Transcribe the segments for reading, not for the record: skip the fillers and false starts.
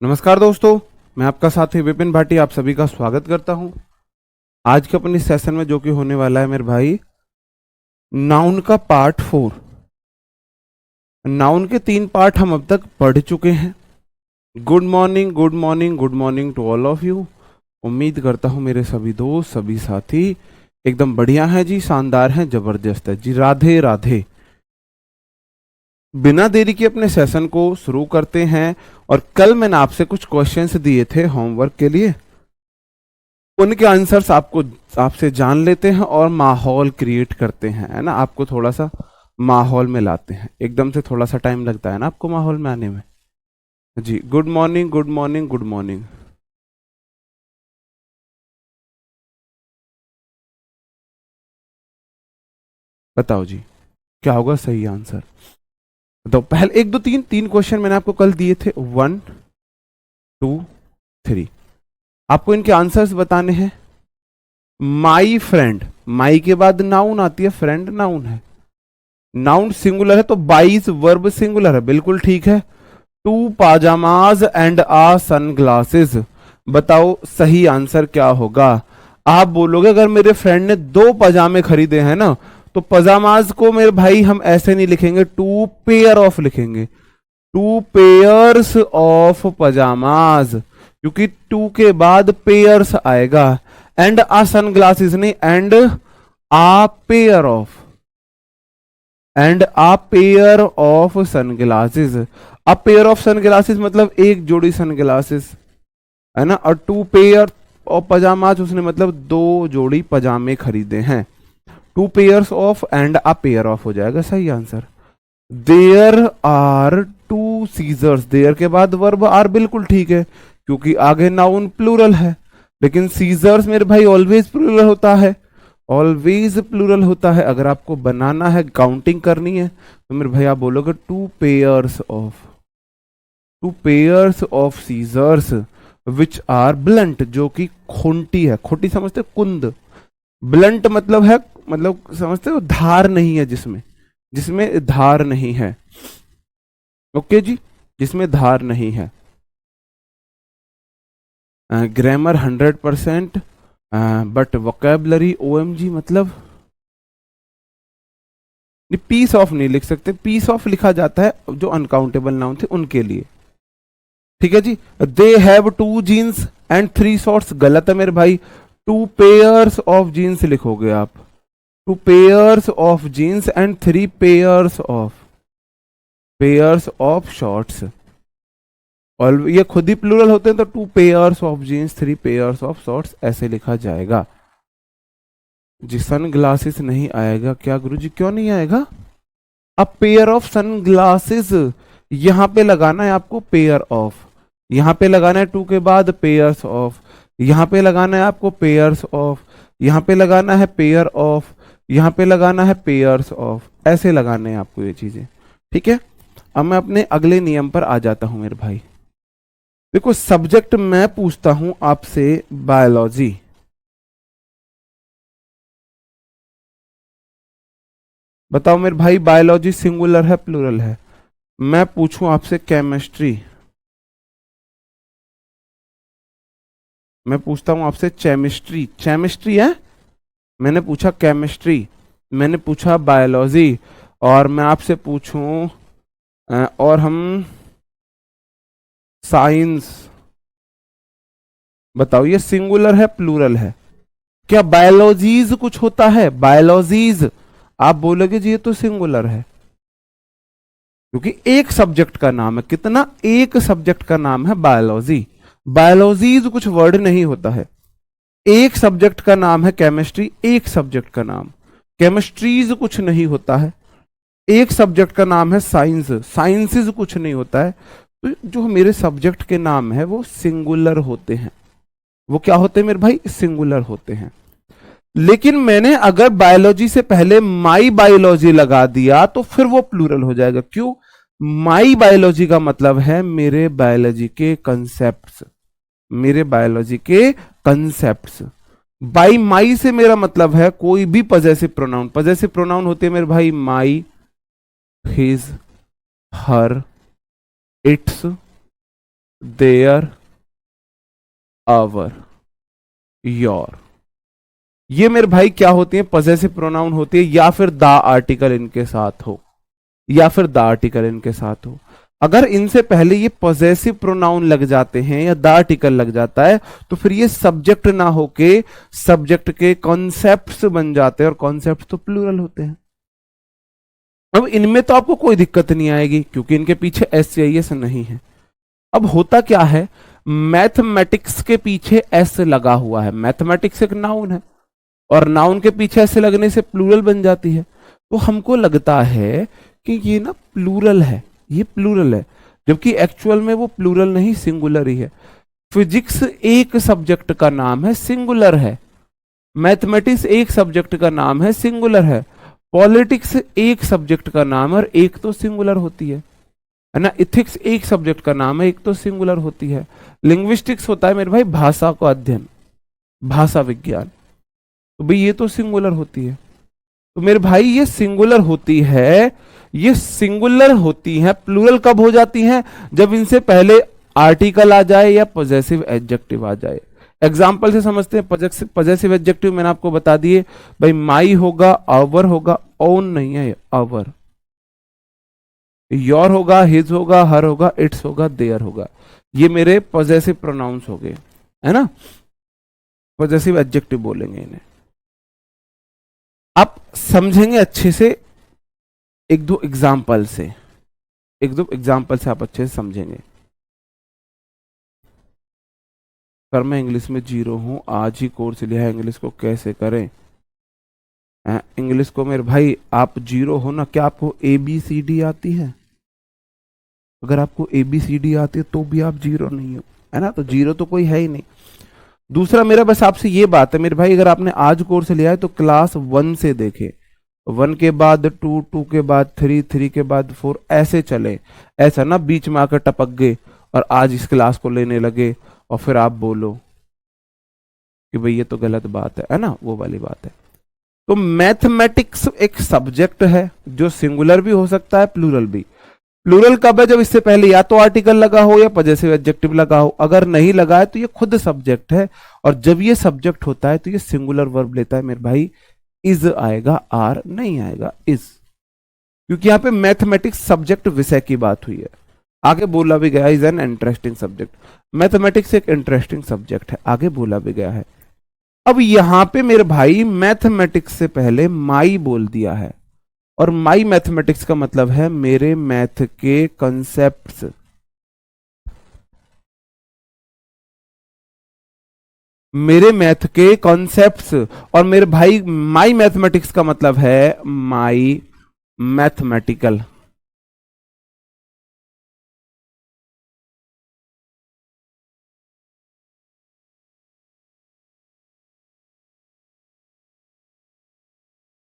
नमस्कार दोस्तों, मैं आपका साथी विपिन भाटी आप सभी का स्वागत करता हूं। आज के अपनी सेशन में जो कि होने वाला है मेरे भाई, नाउन का पार्ट 4। नाउन के 3 पार्ट हम अब तक पढ़ चुके हैं। Good morning, good morning, good morning to all of you. उम्मीद करता हूं मेरे सभी दोस्त, सभी साथी एकदम बढ़िया हैं जी, शानदार हैं, जबरदस्त है जी। राधे राधे। बिना देरी के अपने सेशन को शुरू करते हैं। और कल मैंने आपसे कुछ क्वेश्चंस दिए थे होमवर्क के लिए, उनके आंसर्स आपसे जान लेते हैं और माहौल क्रिएट करते हैं, है ना। आपको थोड़ा सा माहौल में लाते हैं। एकदम से थोड़ा सा टाइम लगता है ना आपको माहौल में आने में जी। Good morning, good morning, good morning. बताओ जी, क्या होगा सही आंसर? तो पहले 1 2 3 3 क्वेश्चन मैंने आपको कल दिए थे। 1 2 3। आपको इनके आंसर्स बताने हैं। माई फ्रेंड, माई के बाद नाउन आती है, फ्रेंड नाउन है। नाउन सिंगुलर है तो बाईस वर्ब सिंगुलर है, बिल्कुल ठीक है। 2 पाजामाज एंड आ सन ग्लासेस। बताओ सही आंसर क्या होगा? आप बोलोगे अगर मेरे फ्रेंड ने 2 पजामे खरीदे हैं ना, तो पजामाज को मेरे भाई हम ऐसे नहीं लिखेंगे, 2 पेयर ऑफ लिखेंगे। 2 पेयर्स ऑफ पजामाज, क्योंकि 2 के बाद पेयर्स आएगा। एंड आ सन ग्लासेस नहीं, and a pair of, and a pair of sun glasses. A pair of sun glasses मतलब एक जोड़ी सन ग्लासेस, है ना। और 2 पेयर ऑफ पजामाज, उसने मतलब 2 जोड़ी पजामे खरीदे हैं। 2 pairs of and a pair of हो जाएगा सही answer. There are 2 scissors, there के बाद वर्ब आर, बिल्कुल ठीक है, क्योंकि आगे नाउन प्लूरल है। लेकिन सीजर्स मेरे भाई ऑलवेज प्लूरल होता है, ऑलवेज प्लूरल होता है। अगर आपको बनाना है, काउंटिंग करनी है, तो मेरे भाई आप बोलोगे 2 pairs of, 2 pairs of scissors which are blunt, जो कि खोंटी है। खोटी समझते हो? कुंद। ब्लंट मतलब है, मतलब समझते हो, धार नहीं है, जिसमें जिसमें धार नहीं है। ओके जी, जिसमें धार नहीं है। ग्रामर 100%, बट वोकेबलरी OMG मतलब पीस ऑफ नहीं लिख सकते। पीस ऑफ लिखा जाता है जो अनकाउंटेबल नाउन थे उनके लिए, ठीक है जी। They have 2 jeans and 3 shorts, गलत है मेरे भाई। 2 पेयर्स ऑफ जीन्स लिखोगे आप, 2 pairs of jeans and 3 pairs of shorts. और ये खुद ही प्लूरल होते हैं, तो 2 pairs of jeans 3 pairs of shorts ऐसे लिखा जाएगा जी। सन ग्लासेस नहीं आएगा क्या गुरुजी? क्यों नहीं आएगा? अब पेयर ऑफ सन ग्लासेस यहां पे लगाना है आपको, पेयर ऑफ यहां पे लगाना है, 2 के बाद पेयर्स ऑफ, यहां पे लगाना है आपको पेयर्स ऑफ, यहां पे लगाना है पेयर ऑफ, यहां पे लगाना है पेयर्स ऑफ, ऐसे लगाने हैं आपको ये चीजें, ठीक है। अब मैं अपने अगले नियम पर आ जाता हूं मेरे भाई। देखो, सब्जेक्ट मैं पूछता हूं आपसे बायोलॉजी, बताओ मेरे भाई बायोलॉजी सिंगुलर है प्लूरल है? मैं पूछूं आपसे केमिस्ट्री, मैं पूछता हूं आपसे केमिस्ट्री, केमिस्ट्री है, मैंने पूछा केमिस्ट्री, मैंने पूछा बायोलॉजी, और मैं आपसे पूछूं और हम साइंस, बताओ ये सिंगुलर है प्लूरल है? क्या बायोलॉजीज कुछ होता है? बायोलॉजीज आप बोलोगे जी ये तो सिंगुलर है, क्योंकि एक सब्जेक्ट का नाम है। कितना? एक सब्जेक्ट का नाम है बायोलॉजी। बायोलॉजीज कुछ वर्ड नहीं होता है, एक सब्जेक्ट का नाम है केमिस्ट्री, एक सब्जेक्ट का नाम। केमिस्ट्रीज कुछ नहीं होता है, एक सब्जेक्ट का नाम है साइंस, साइंसेज कुछ नहीं होता है। तो जो मेरे सब्जेक्ट के नाम है वो सिंगुलर होते हैं। वो क्या होते हैं मेरे भाई? सिंगुलर होते हैं। लेकिन मैंने अगर बायोलॉजी से पहले माई बायोलॉजी लगा दिया तो फिर वो प्लूरल हो जाएगा। क्यों? माई बायोलॉजी का मतलब है मेरे बायोलॉजी के कंसेप्ट्स, मेरे बायोलॉजी के कंसेप्ट्स। बाई माई से मेरा मतलब है कोई भी पजेसिव प्रोनाउन। पजेसिव प्रोनाउन होते हैं मेरे भाई my, his, her, its, their, our, your, ये मेरे भाई क्या होती है? पॉजेसिव प्रोनाउन होती है, या फिर द आर्टिकल इनके साथ हो, या फिर द आर्टिकल इनके साथ हो। अगर इनसे पहले ये पॉजेसिव प्रोनाउन लग जाते हैं या द आर्टिकल लग जाता है, तो फिर ये सब्जेक्ट ना होके सब्जेक्ट के कॉन्सेप्ट्स बन जाते हैं, और कॉन्सेप्ट तो प्लूरल होते हैं। अब इनमें तो आपको कोई दिक्कत नहीं आएगी, क्योंकि इनके पीछे एस या एस नहीं है। अब होता क्या है, मैथमेटिक्स के पीछे एस लगा हुआ है। मैथमेटिक्स एक नाउन है, और नाउन के पीछे ऐसे लगने से प्लूरल बन जाती है। तो हमको लगता है कि ये ना प्लूरल है, ये प्लूरल है, जबकि एक्चुअल में वो प्लूरल नहीं, सिंगुलर ही है। फिजिक्स एक सब्जेक्ट का नाम है, सिंगुलर है। मैथमेटिक्स एक सब्जेक्ट का नाम है, सिंगुलर है। पॉलिटिक्स एक सब्जेक्ट का नाम है, और एक तो सिंगुलर होती है ना। इथिक्स एक सब्जेक्ट का नाम है, एक तो सिंगुलर होती है। लिंग्विस्टिक्स होता है मेरे भाई भाषा का अध्ययन, भाषा विज्ञान, तो भाई ये तो सिंगुलर होती है। तो मेरे भाई ये सिंगुलर होती है, ये सिंगुलर होती हैं। प्लूरल कब हो जाती हैं? जब इनसे पहले आर्टिकल आ जाए या पॉजेसिव एडजेक्टिव आ जाए। एग्जाम्पल से समझते हैं। पॉजेसिव एडजेक्टिव मैंने आपको बता दिए भाई, माई होगा, आवर होगा, ओन नहीं है आवर, योर होगा, हिज होगा, हर होगा, इट्स होगा, देयर होगा। ये मेरे पॉजेसिव प्रोनाउंस हो गए, है ना। पॉजेसिव एडजेक्टिव बोलेंगे इन्हें। आप समझेंगे अच्छे से एक दो एग्जाम्पल से, एक दो एग्जाम्पल से आप अच्छे से समझेंगे। सर मैं इंग्लिश में जीरो हूं, आज ही कोर्स लिया है, इंग्लिश को कैसे करें? इंग्लिश को मेरे भाई आप जीरो हो ना, क्या आपको ए बी सी डी आती है? अगर आपको ए बी सी डी आती है तो भी आप जीरो नहीं हो, है ना। तो जीरो तो कोई है ही नहीं। दूसरा मेरा बस आपसे ये बात है मेरे भाई, अगर आपने आज कोर्स लिया है तो क्लास 1 से देखे, 1 के बाद 2, 2 के बाद 3, 3 के बाद 4, ऐसे चले। ऐसा ना बीच में आकर टपक गए और आज इस क्लास को लेने लगे और फिर आप बोलो कि भाई ये तो गलत बात है ना, वो वाली बात है। तो मैथमेटिक्स एक सब्जेक्ट है जो सिंगुलर भी हो सकता है, प्लूरल भी। प्लूरल कब है? जब इससे पहले या तो आर्टिकल लगा हो या पॉजेसिव एडजेक्टिव लगा हो। अगर नहीं लगा है तो ये खुद सब्जेक्ट है, और जब ये सब्जेक्ट होता है तो ये सिंगुलर वर्ब लेता है मेरे भाई, इज आएगा, आर नहीं आएगा, इज। क्योंकि यहां पे मैथमेटिक्स सब्जेक्ट विषय की बात हुई है। आगे बोला भी गया is an interesting subject. Mathematics एक इंटरेस्टिंग सब्जेक्ट है, आगे बोला भी गया है। अब यहां पे मेरे भाई मैथमेटिक्स से पहले माई बोल दिया है, और माई मैथमेटिक्स का मतलब है मेरे मैथ के कंसेप्ट्स। मेरे मैथ के कॉन्सेप्ट्स। और मेरे भाई माई मैथमेटिक्स का मतलब है माई मैथमेटिकल।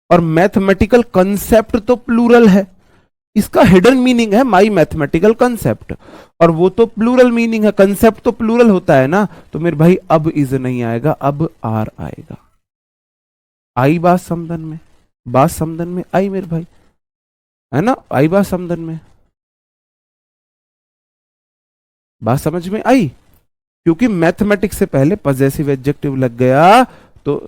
और मैथमेटिकल कंसेप्ट तो प्लूरल है, इसका हिडन मीनिंग है माई मैथमेटिकल कंसेप्ट, और वो तो प्लूरल मीनिंग है, कंसेप्ट तो प्लूरल होता है ना। तो मेरे भाई अब इज नहीं आएगा, अब आर आएगा। आई बात समझन में? बात समझन में आई मेरे भाई, है ना। आई बात समझन में? बात समझ में आई? क्योंकि मैथमेटिक्स से पहले पॉजेसिव एडजेक्टिव लग गया तो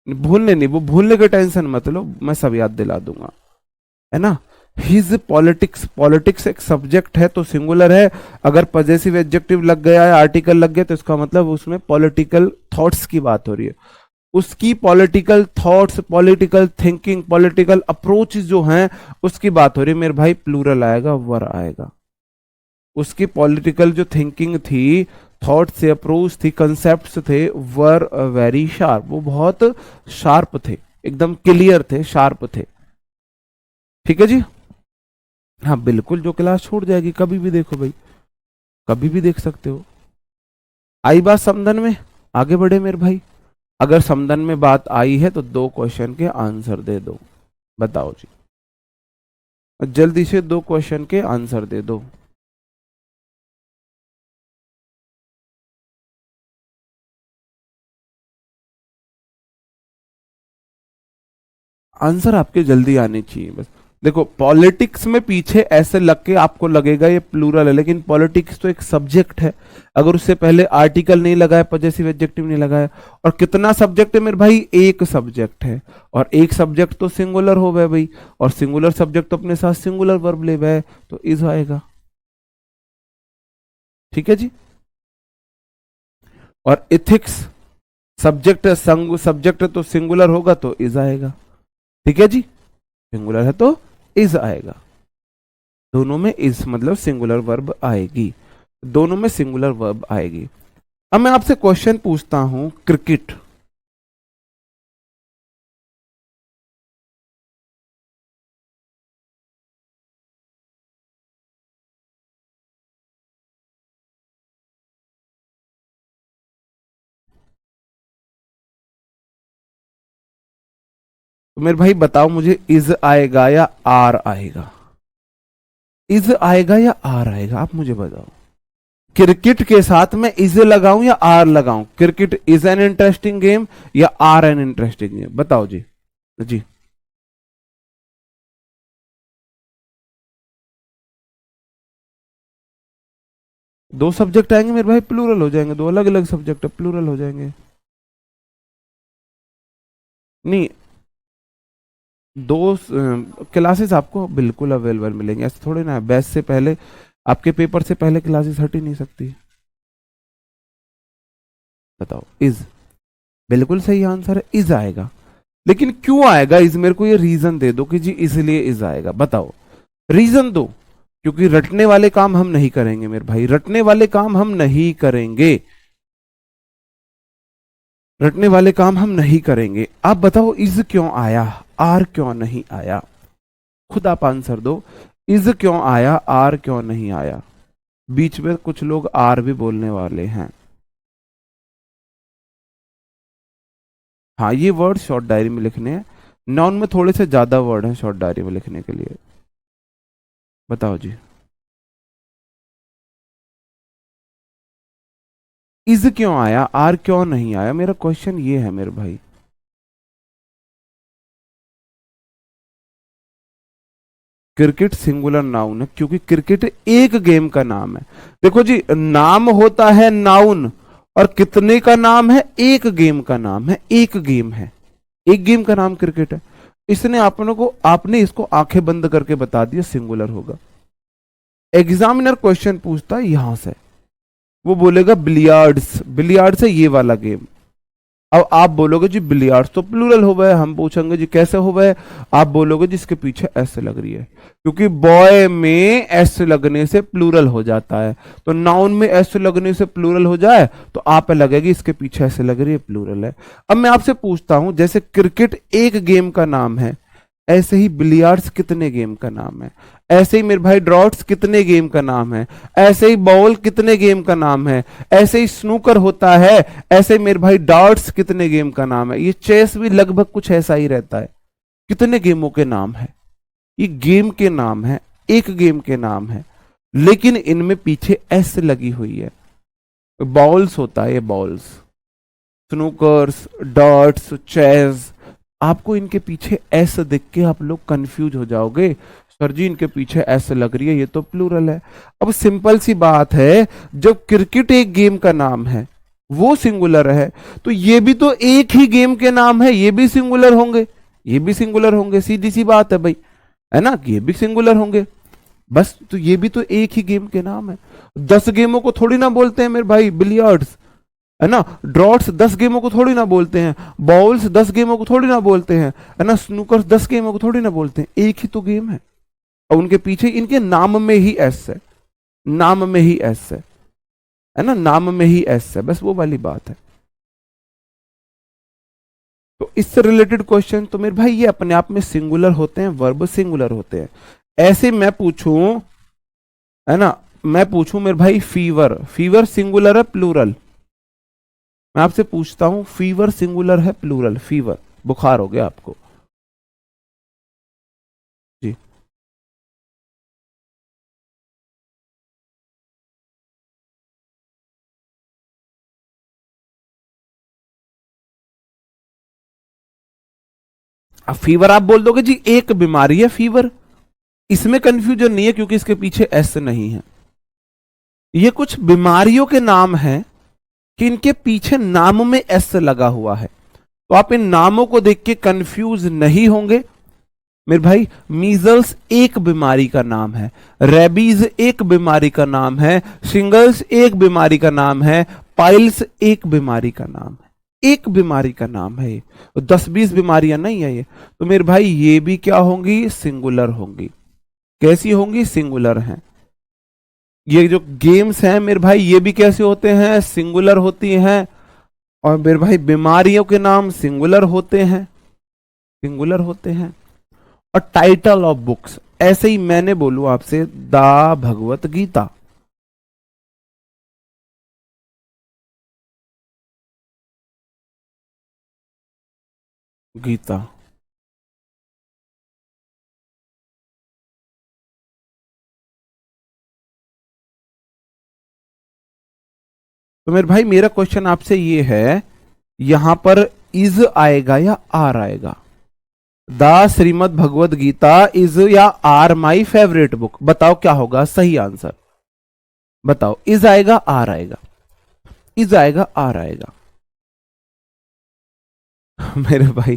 भूलने नहीं, वो भूलने का टेंशन मत लो, मैं सब याद दिला दूंगा, है ना। हिज पॉलिटिक्स, पॉलिटिक्स एक सब्जेक्ट है तो सिंगुलर है। अगर पॉजेसिव एडजेक्टिव लग गया है, आर्टिकल लग गया, तो इसका मतलब उसमें पॉलिटिकल थॉट्स की बात हो रही है। उसकी political thoughts, political thinking, political approach जो हैं उसकी बात हो रही है मेरे भाई, प्लूरल आएगा, वर आएगा। उसकी पॉलिटिकल जो थिंकिंग थी, थॉट से अप्रोच थी, कंसेप्ट्स थे, वर वेरी शार्प, वो बहुत शार्प थे, एकदम क्लियर थे, शार्प थे। ठीक है जी। हाँ बिल्कुल, जो क्लास छूट जाएगी कभी भी देखो भाई, कभी भी देख सकते हो। आई बात समझन में? आगे बढ़े मेरे भाई। अगर समझन में बात आई है तो 2 क्वेश्चन के आंसर दे दो, बताओ जी, जल्दी से 2 क्वेश्चन के आंसर दे दो। आंसर आपके जल्दी आने चाहिए बस। देखो पॉलिटिक्स में पीछे ऐसे लग के आपको लगेगा ये प्लूरल है, लेकिन पॉलिटिक्स तो एक सब्जेक्ट है। अगर उससे पहले आर्टिकल नहीं लगाया, पजेसिव एडजेक्टिव नहीं लगाया, और कितना सब्जेक्ट है मेरे भाई, एक सब्जेक्ट है, और एक सब्जेक्ट तो सिंगुलर हो गया भाई, और सिंगुलर सब्जेक्ट तो अपने साथ सिंगुलर वर्ब ले गए, तो इज आएगा। ठीक है जी। और इथिक्स सब्जेक्ट है, सब्जेक्ट है तो सिंगुलर होगा तो इज आएगा। ठीक है जी, सिंगुलर है तो इज आएगा। दोनों में इज मतलब सिंगुलर वर्ब आएगी, दोनों में सिंगुलर वर्ब आएगी। अब मैं आपसे क्वेश्चन पूछता हूं, क्रिकेट। तो मेरे भाई बताओ मुझे, इज आएगा या आर आएगा? इज आएगा या आर आएगा, आप मुझे बताओ। क्रिकेट के साथ मैं इज लगाऊं या आर लगाऊं? Cricket is an interesting game या आर एन इंटरेस्टिंग गेम, बताओ जी। जी, दो सब्जेक्ट आएंगे मेरे भाई, प्लूरल हो जाएंगे, दो अलग अलग सब्जेक्ट प्लूरल हो जाएंगे। नहीं, दो क्लासेस आपको बिल्कुल अवेलेबल मिलेंगे, ऐसे थोड़े ना है, बैच से पहले, आपके पेपर से पहले क्लासेस हट ही नहीं सकती। बताओ, इज बिल्कुल सही आंसर है, इज आएगा। लेकिन क्यों आएगा इज, मेरे को ये रीजन दे दो कि जी इसलिए इज आएगा, बताओ रीजन दो। क्योंकि रटने वाले काम हम नहीं करेंगे मेरे भाई, रटने वाले काम हम नहीं करेंगे, रटने वाले काम हम नहीं करेंगे। आप बताओ इज क्यों आया, आर क्यों नहीं आया? खुद आप आंसर दो, इज क्यों आया, आर क्यों नहीं आया? बीच में कुछ लोग आर भी बोलने वाले हैं। हाँ, ये वर्ड शॉर्ट डायरी में लिखने हैं, नाउन में थोड़े से ज्यादा वर्ड हैं शॉर्ट डायरी में लिखने के लिए। बताओ जी, इज क्यों आया, आर क्यों नहीं आया? मेरा क्वेश्चन ये है मेरे भाई। क्रिकेट सिंगुलर नाउन है क्योंकि क्रिकेट एक गेम का नाम है। देखो जी, नाम होता है नाउन, और कितने का नाम है, एक गेम का नाम है, एक गेम है, एक गेम का नाम क्रिकेट है। इसने आपने इसको आंखें बंद करके बता दिया सिंगुलर होगा। एग्जामिनर क्वेश्चन पूछता है यहां से, वो बोलेगा बिलियार्ड्स, बिलियार्ड्स है ये वाला गेम। अब आप बोलोगे जी बिलियार्ड्स तो प्लूरल हो गए, हम पूछेंगे जी कैसे हो गए? आप बोलोगे जी इसके पीछे एस लग रही है, क्योंकि बॉय में एस लगने से प्लूरल हो जाता है। तो नाउन में एस लगने से प्लूरल हो जाए तो आप लगेगी इसके पीछे ऐसे लग रही है, प्लूरल है। अब मैं आपसे पूछता हूं, जैसे क्रिकेट एक गेम का नाम है, ऐसे ही बिलियार्ड्स कितने गेम का नाम है? ऐसे ही मेरे भाई ड्रॉट्स कितने गेम का नाम है? ऐसे ही बॉल कितने गेम का नाम है? ऐसे ही स्नूकर होता है, ऐसे ही मेरे भाई डार्ट्स कितने गेम का नाम है? ये चेस भी लगभग कुछ ऐसा ही रहता है, कितने गेमों के नाम है? ये गेम के नाम है, एक गेम के नाम है, लेकिन इनमें पीछे एस लगी हुई है। बॉल्स होता है ये, बॉल्स, स्नूकर्स, डार्ट्स, चेस, आपको इनके पीछे एस देख के आप लोग कंफ्यूज हो जाओगे, सर जी इनके पीछे एस लग रही है, ये तो प्लूरल है। अब सिंपल सी बात है, जब क्रिकेट एक गेम का नाम है, वो सिंगुलर है, तो ये भी तो एक ही गेम के नाम है, ये भी सिंगुलर होंगे, ये भी सिंगुलर होंगे, सीधी सी बात है भाई, है ना, ये भी सिंगुलर होंगे। बस, तो ये भी तो एक ही गेम के नाम है। 10 गेमों को थोड़ी ना बोलते हैं मेरे भाई बिलियर्ड्स, है ना, ड्रॉट्स 10 गेमों को थोड़ी ना बोलते हैं, बॉल्स 10 गेमों को थोड़ी ना बोलते हैं, है ना, स्नूकर्स 10 गेमों को थोड़ी ना बोलते हैं, एक ही तो गेम है। और उनके पीछे इनके नाम में ही एस है, नाम में ही एस है ना, नाम में ही एस है, बस वो वाली बात है। तो इससे रिलेटेड क्वेश्चन तो मेरे भाई ये अपने आप में सिंगुलर होते हैं, वर्ब सिंगुलर होते हैं। ऐसे मैं पूछूं, है ना, मैं पूछूं मेरे भाई फीवर, फीवर सिंगुलर है प्लूरल? मैं आपसे पूछता हूं, फीवर सिंगुलर है प्लूरल? फीवर, बुखार हो गया आपको जी। अब फीवर आप बोल दोगे जी एक बीमारी है फीवर, इसमें कंफ्यूजन नहीं है क्योंकि इसके पीछे एस नहीं है। ये कुछ बीमारियों के नाम हैं कि इनके पीछे नाम में एस लगा हुआ है, तो आप इन नामों को देख के कंफ्यूज नहीं होंगे मेरे भाई। मीजल्स एक बीमारी का नाम है, रेबीज एक बीमारी का नाम है, शिंगल्स एक बीमारी का नाम है, पाइल्स एक बीमारी का नाम है, एक बीमारी का नाम है। ये 10-20 बीमारियां नहीं है ये। तो मेरे भाई ये भी क्या होंगी, सिंगुलर होंगी। कैसी होंगी, सिंगुलर हैं। ये जो गेम्स हैं मेरे भाई ये भी कैसे होते हैं, सिंगुलर होती हैं। और मेरे भाई बीमारियों के नाम सिंगुलर होते हैं, सिंगुलर होते हैं। और टाइटल ऑफ बुक्स ऐसे ही मैंने बोलूं आपसे, द भगवत गीता, गीता। तो मेरे भाई मेरा क्वेश्चन आपसे ये है, यहां पर इज आएगा या आर आएगा? द श्रीमद् भगवत गीता इज या आर माई फेवरेट बुक, बताओ क्या होगा सही आंसर, बताओ। इज आएगा, आर आएगा, इज आएगा, आर आएगा। मेरे भाई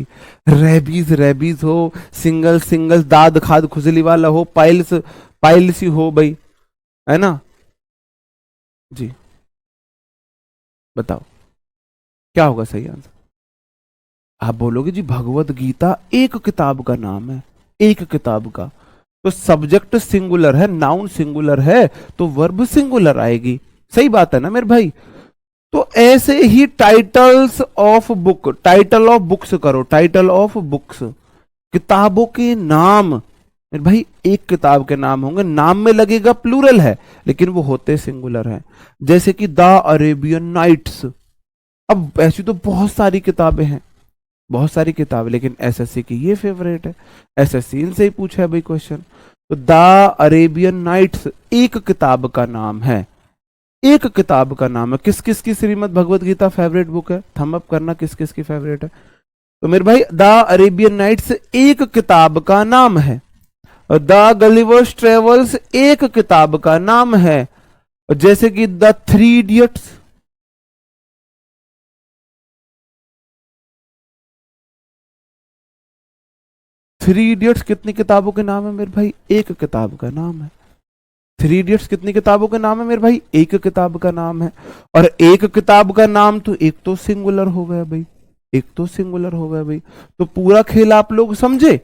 रेबीज रेबीज हो, सिंगल सिंगल, दाद खाद खुजली वाला हो, पाइल्स पाइल्स ही हो भाई, है ना जी। बताओ क्या होगा सही आंसर? आप बोलोगे जी भगवत गीता एक किताब का नाम है, एक किताब का, तो सब्जेक्ट सिंगुलर है, नाउन सिंगुलर है, तो वर्ब सिंगुलर आएगी। सही बात है ना मेरे भाई? तो ऐसे ही titles of book, title of books करो, टाइटल ऑफ बुक्स, किताबों के नाम मेरे भाई एक किताब के नाम होंगे, नाम में लगेगा प्लूरल है लेकिन वो होते सिंगुलर हैं। जैसे कि द अरेबियन नाइट्स। अब ऐसी तो बहुत सारी किताबें हैं, बहुत सारी किताबें, लेकिन एसएससी की ये फेवरेट है, एसएससी इनसे ही पूछा है भाई क्वेश्चन। तो द अरेबियन नाइट्स एक किताब का नाम है, एक किताब का नाम है। किस किस की श्रीमद् भगवत गीता फेवरेट बुक है? थंब अप करना किस किस की फेवरेट है। तो मेरे भाई द अरेबियन नाइट्स एक किताब का नाम है, द गलिवर्स ट्रेवल्स एक किताब का नाम है, जैसे कि द 3 इडियट्स, थ्री इडियट्स कितनी किताबों के नाम है मेरे भाई? एक किताब का नाम है। 3 इडियट्स कितनी किताबों के नाम है मेरे भाई? एक किताब का नाम है। और एक किताब का नाम तो एक तो सिंगुलर हो गया भाई, एक तो सिंगुलर हो गया भाई। तो पूरा खेल आप लोग समझे,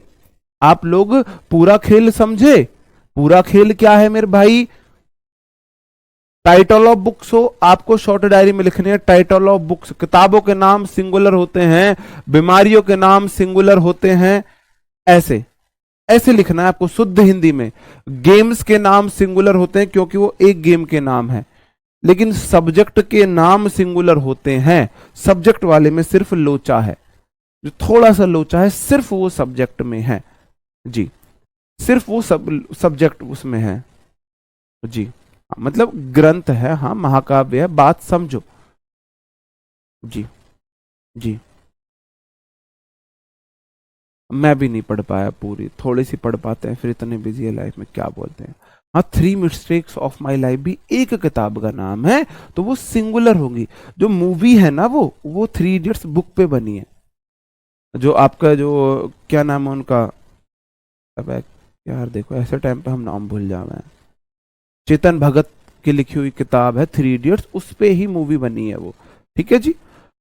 आप लोग पूरा खेल समझे। पूरा खेल क्या है मेरे भाई? टाइटल ऑफ बुक्स हो, आपको शॉर्ट डायरी में लिखने है टाइटल ऑफ बुक्स, किताबों के नाम सिंगुलर होते हैं, बीमारियों के नाम सिंगुलर होते हैं, ऐसे ऐसे लिखना है आपको शुद्ध हिंदी में। गेम्स के नाम सिंगुलर होते हैं क्योंकि वो एक गेम के नाम है, लेकिन सब्जेक्ट के नाम सिंगुलर होते हैं। सब्जेक्ट वाले में सिर्फ लोचा है, जो थोड़ा सा लोचा है सिर्फ वो सब्जेक्ट में है जी, सिर्फ वो सब्जेक्ट उसमें है जी। मतलब ग्रंथ है, हाँ महाकाव्य है, बात समझो जी। जी मैं भी नहीं पढ़ पाया पूरी, थोड़ी सी पढ़ पाते हैं, फिर इतने बिजी है लाइफ में, क्या बोलते हैं। हाँ 3 मिस्टेक्स ऑफ माई लाइफ भी एक किताब का नाम है, तो वो सिंगुलर होंगी। जो मूवी है ना वो 3 इडियट्स बुक पे बनी है। जो आपका जो क्या नाम है उनका, अब यार देखो ऐसे टाइम पे हम नाम भूल जावे हैं। चेतन भगत की लिखी हुई किताब है 3 इडियट्स, उस पे ही मूवी बनी है वो, ठीक है जी।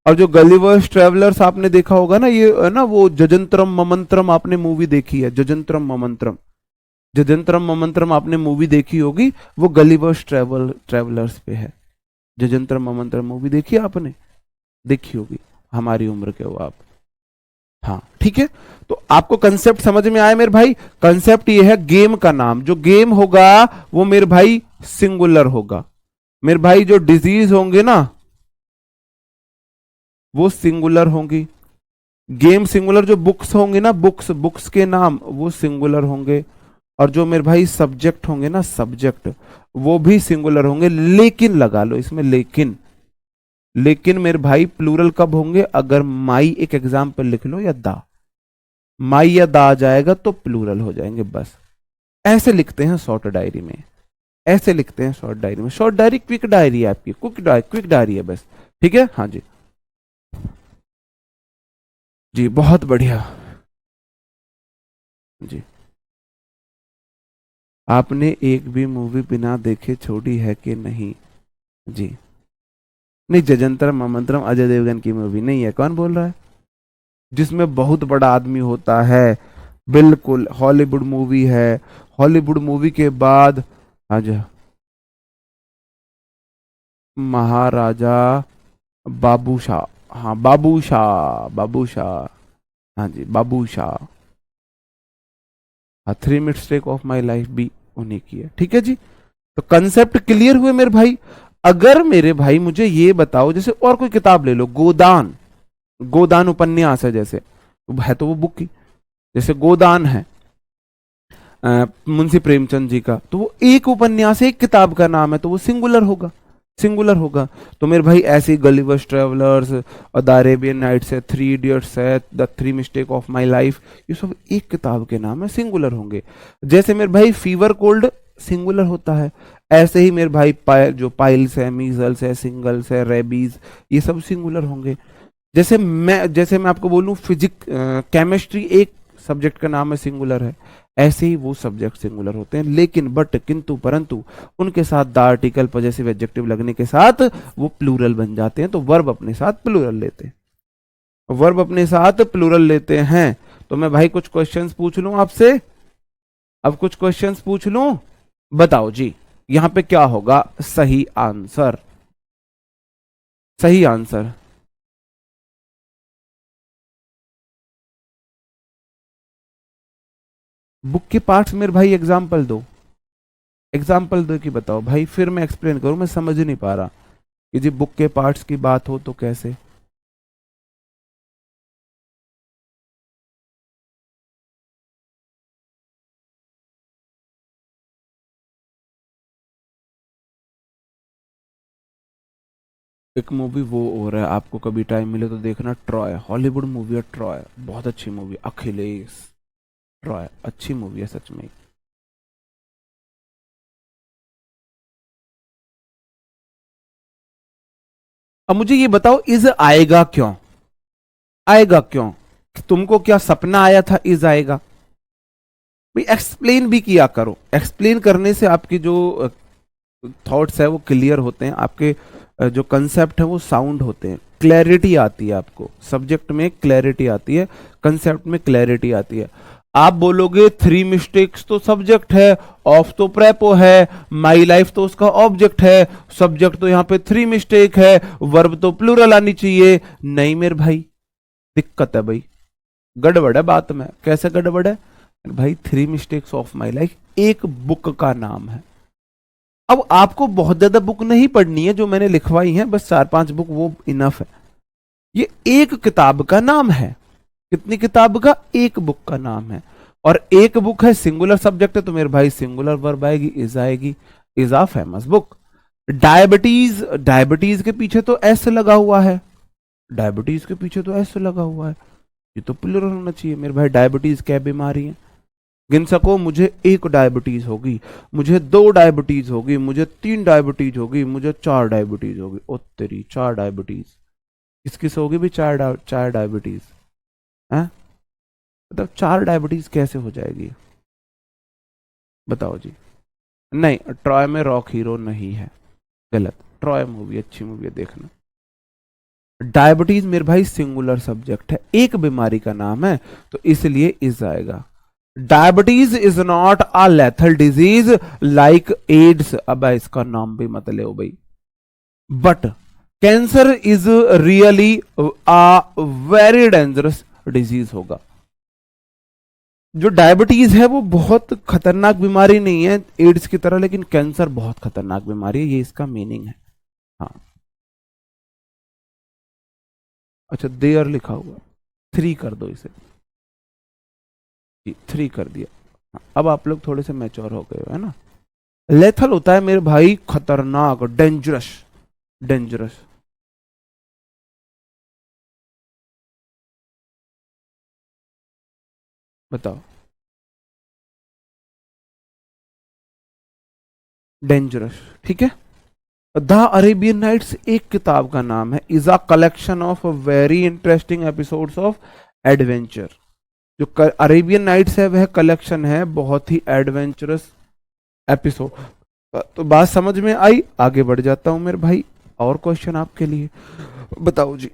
और जो गलिवर्स ट्रेवलर्स आपने देखा होगा ना, ये ना वो जजंत्रम ममंत्रम आपने मूवी देखी है, जजंत्रम ममंत्रम, जजंत्रम ममंत्रम आपने मूवी देखी होगी, वो गलिवर्स ट्रेवलर्स पे है। जजंत्रम ममंत्रम मूवी देखी आपने? देखी होगी, हमारी उम्र के हो आप, हाँ ठीक है। तो आपको कंसेप्ट समझ में आया मेरे भाई? कंसेप्ट ये है, गेम का नाम, जो गेम होगा वो मेरे भाई सिंगुलर होगा। मेरे भाई जो डिजीज होंगे ना वो सिंगुलर होंगी, गेम सिंगुलर, जो बुक्स होंगे ना, बुक्स बुक्स के नाम वो सिंगुलर होंगे। और जो मेरे भाई सब्जेक्ट होंगे ना, सब्जेक्ट वो भी सिंगुलर होंगे। लेकिन लगा लो इसमें लेकिन, लेकिन मेरे भाई प्लूरल कब होंगे? अगर माई, एक एग्जाम्पल लिख लो, या दा, माई या दा आ जाएगा तो प्लूरल हो जाएंगे बस। ऐसे लिखते हैं शॉर्ट डायरी में, ऐसे लिखते हैं शॉर्ट डायरी में। शॉर्ट डायरी क्विक डायरी है आपकी, क्विक डायरी है बस। ठीक है, हाँ जी। जी बहुत बढ़िया। जी, आपने एक भी मूवी बिना देखे छोड़ी है कि नहीं? जी नहीं, जजंतर ममंतरम अजय देवगन की मूवी नहीं है, कौन बोल रहा है? जिसमें बहुत बड़ा आदमी होता है, बिल्कुल हॉलीवुड मूवी है। हॉलीवुड मूवी के बाद आज महाराजा बाबू शाह, हाँ बाबू शाह, बाबू शाह, हाँ जी बाबू शाह। हाँ, three mistake of my life भी उन्हीं की है। ठीक है जी, तो कंसेप्ट क्लियर हुए मेरे भाई। अगर मेरे भाई मुझे ये बताओ, जैसे और कोई किताब ले लो, गोदान, गोदान उपन्यास है जैसे, है तो वो बुक की, जैसे गोदान है मुंशी प्रेमचंद जी का, तो वो एक उपन्यास है, एक किताब का नाम है, तो वो सिंगुलर होगा, सिंगुलर होगा। तो मेरे भाई ऐसे गलिवर्स ट्रेवलर्स और द अरेबियन नाइट्स है, थ्री इडियट्स है, the three mistake of my life, ये सब एक किताब के नाम है, सिंगुलर होंगे। जैसे मेरे भाई फीवर कोल्ड सिंगुलर होता है, ऐसे ही मेरे भाई जो पाइल्स है, मीजल्स है, सिंगल्स है, रेबीज, ये सब सिंगुलर होंगे। जैसे मैं आपको बोलूं फिजिक केमिस्ट्री एक सब्जेक्ट का नाम है, सिंगुलर है, ऐसे ही वो सब्जेक्ट सिंगुलर होते हैं। लेकिन बट किंतु परंतु उनके साथ द आर्टिकल पॉजेसिव एडजेक्टिव लगने के साथ वो प्लूरल बन जाते हैं, तो वर्ब अपने साथ प्लूरल लेते हैं, वर्ब अपने साथ प्लूरल लेते हैं। तो मैं भाई कुछ क्वेश्चंस पूछ लूं आपसे, अब कुछ क्वेश्चंस पूछ लूं, बताओ जी यहां पे क्या होगा सही आंसर? सही आंसर बुक के पार्ट्स, मेरे भाई एग्जाम्पल दो, एग्जाम्पल दो कि बताओ भाई, फिर मैं एक्सप्लेन करूं, मैं समझ नहीं पा रहा कि जी बुक के पार्ट्स की बात हो तो कैसे। एक मूवी वो हो रहा है, आपको कभी टाइम मिले तो देखना, ट्रॉय, हॉलीवुड मूवी है ट्रॉय, बहुत अच्छी मूवी, अखिलेश, ट्रॉय अच्छी मूवी है सच में। अब मुझे ये बताओ, इज आएगा क्यों? आएगा क्यों? तुमको क्या सपना आया था इज आएगा? भाई एक्सप्लेन भी किया करो, एक्सप्लेन करने से आपकी जो थॉट्स है वो क्लियर होते हैं, आपके जो कंसेप्ट है वो साउंड होते हैं, क्लैरिटी आती है, आपको सब्जेक्ट में क्लैरिटी आती है, कंसेप्ट में क्लैरिटी आती है। आप बोलोगे थ्री मिस्टेक्स तो सब्जेक्ट है, ऑफ तो प्रेपो है, माई लाइफ तो उसका ऑब्जेक्ट है, सब्जेक्ट तो यहाँ पे थ्री मिस्टेक है, वर्ब तो प्लूरल आनी चाहिए। नहीं मेरे भाई, दिक्कत है भाई, गड़बड़ है बात में। कैसे गड़बड़ है भाई? Three mistakes of my life एक बुक का नाम है। अब आपको बहुत ज्यादा बुक नहीं पढ़नी है, जो मैंने लिखवाई है बस चार पांच बुक वो इनफ है। ये एक किताब का नाम है, कितनी किताब का? एक बुक का नाम है, और एक बुक है, सिंगुलर सब्जेक्ट है, तो मेरे भाई सिंगुलर वर्ब आएगी, इज आएगी, is a famous book. Diabetes, diabetes के पीछे तो एस लगा हुआ है, डायबिटीज के पीछे तो एस लगा हुआ है, ये तो प्लुरल होना चाहिए मेरे भाई। डायबिटीज क्या बीमारी है? गिन सको, मुझे एक डायबिटीज होगी, मुझे दो डायबिटीज होगी, मुझे तीन डायबिटीज होगी, मुझे चार डायबिटीज होगी। ओ तेरी, चार डायबिटीज किस किस होगी भी? चार डायबिटीज है, मतलब चार डायबिटीज कैसे हो जाएगी? बताओ जी। नहीं, ट्रॉय में रॉक हीरो नहीं है, गलत। ट्रॉय मूवी अच्छी मूवी है, देखना। डायबिटीज मेरे भाई सिंगुलर सब्जेक्ट है, एक बीमारी का नाम है, तो इसलिए इस आएगा। Diabetes is not a lethal disease like AIDS, अब इसका नाम भी मत ले भाई। But cancer is really a very dangerous disease होगा। जो डायबिटीज है वो बहुत खतरनाक बीमारी नहीं है एड्स की तरह, लेकिन कैंसर बहुत खतरनाक बीमारी है, ये इसका मीनिंग है। हाँ, अच्छा देयर लिखा हुआ, थ्री कर दो इसे, थ्री कर दिया। हाँ, अब आप लोग थोड़े से मैच्योर हो गए हो, है ना? लेथल होता है मेरे भाई खतरनाक, डेंजरस, डेंजरस। बताओ। डेंजरस, ठीक है। द अरेबियन नाइट्स एक किताब का नाम है, is a collection of very interesting episodes of adventure. जो अरेबियन नाइट्स है वह कलेक्शन है बहुत ही एडवेंचरस एपिसोड। तो बात समझ में आई, आगे बढ़ जाता हूं मेरे भाई। और क्वेश्चन आपके लिए, बताओ जी।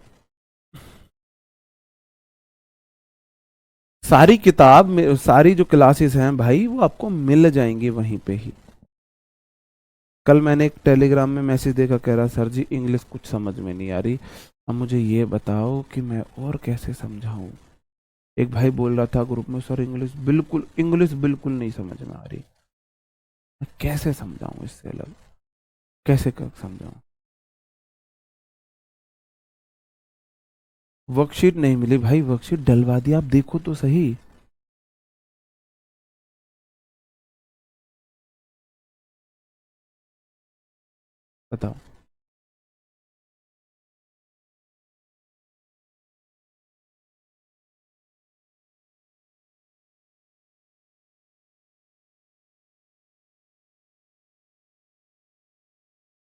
सारी किताब में सारी जो क्लासेस हैं भाई वो आपको मिल जाएंगी वहीं पे ही। कल मैंने एक टेलीग्राम में मैसेज देखा, कह रहा सर जी इंग्लिश कुछ समझ में नहीं आ रही, अब मुझे ये बताओ कि मैं और कैसे समझाऊं। एक भाई बोल रहा था ग्रुप में, सर इंग्लिश बिल्कुल नहीं समझ में आ रही, मैं कैसे समझाऊं, इससे अलग कैसे कर समझाऊं। वर्कशीट नहीं मिली भाई, वर्कशीट डलवा दी, आप देखो तो सही। बताओ।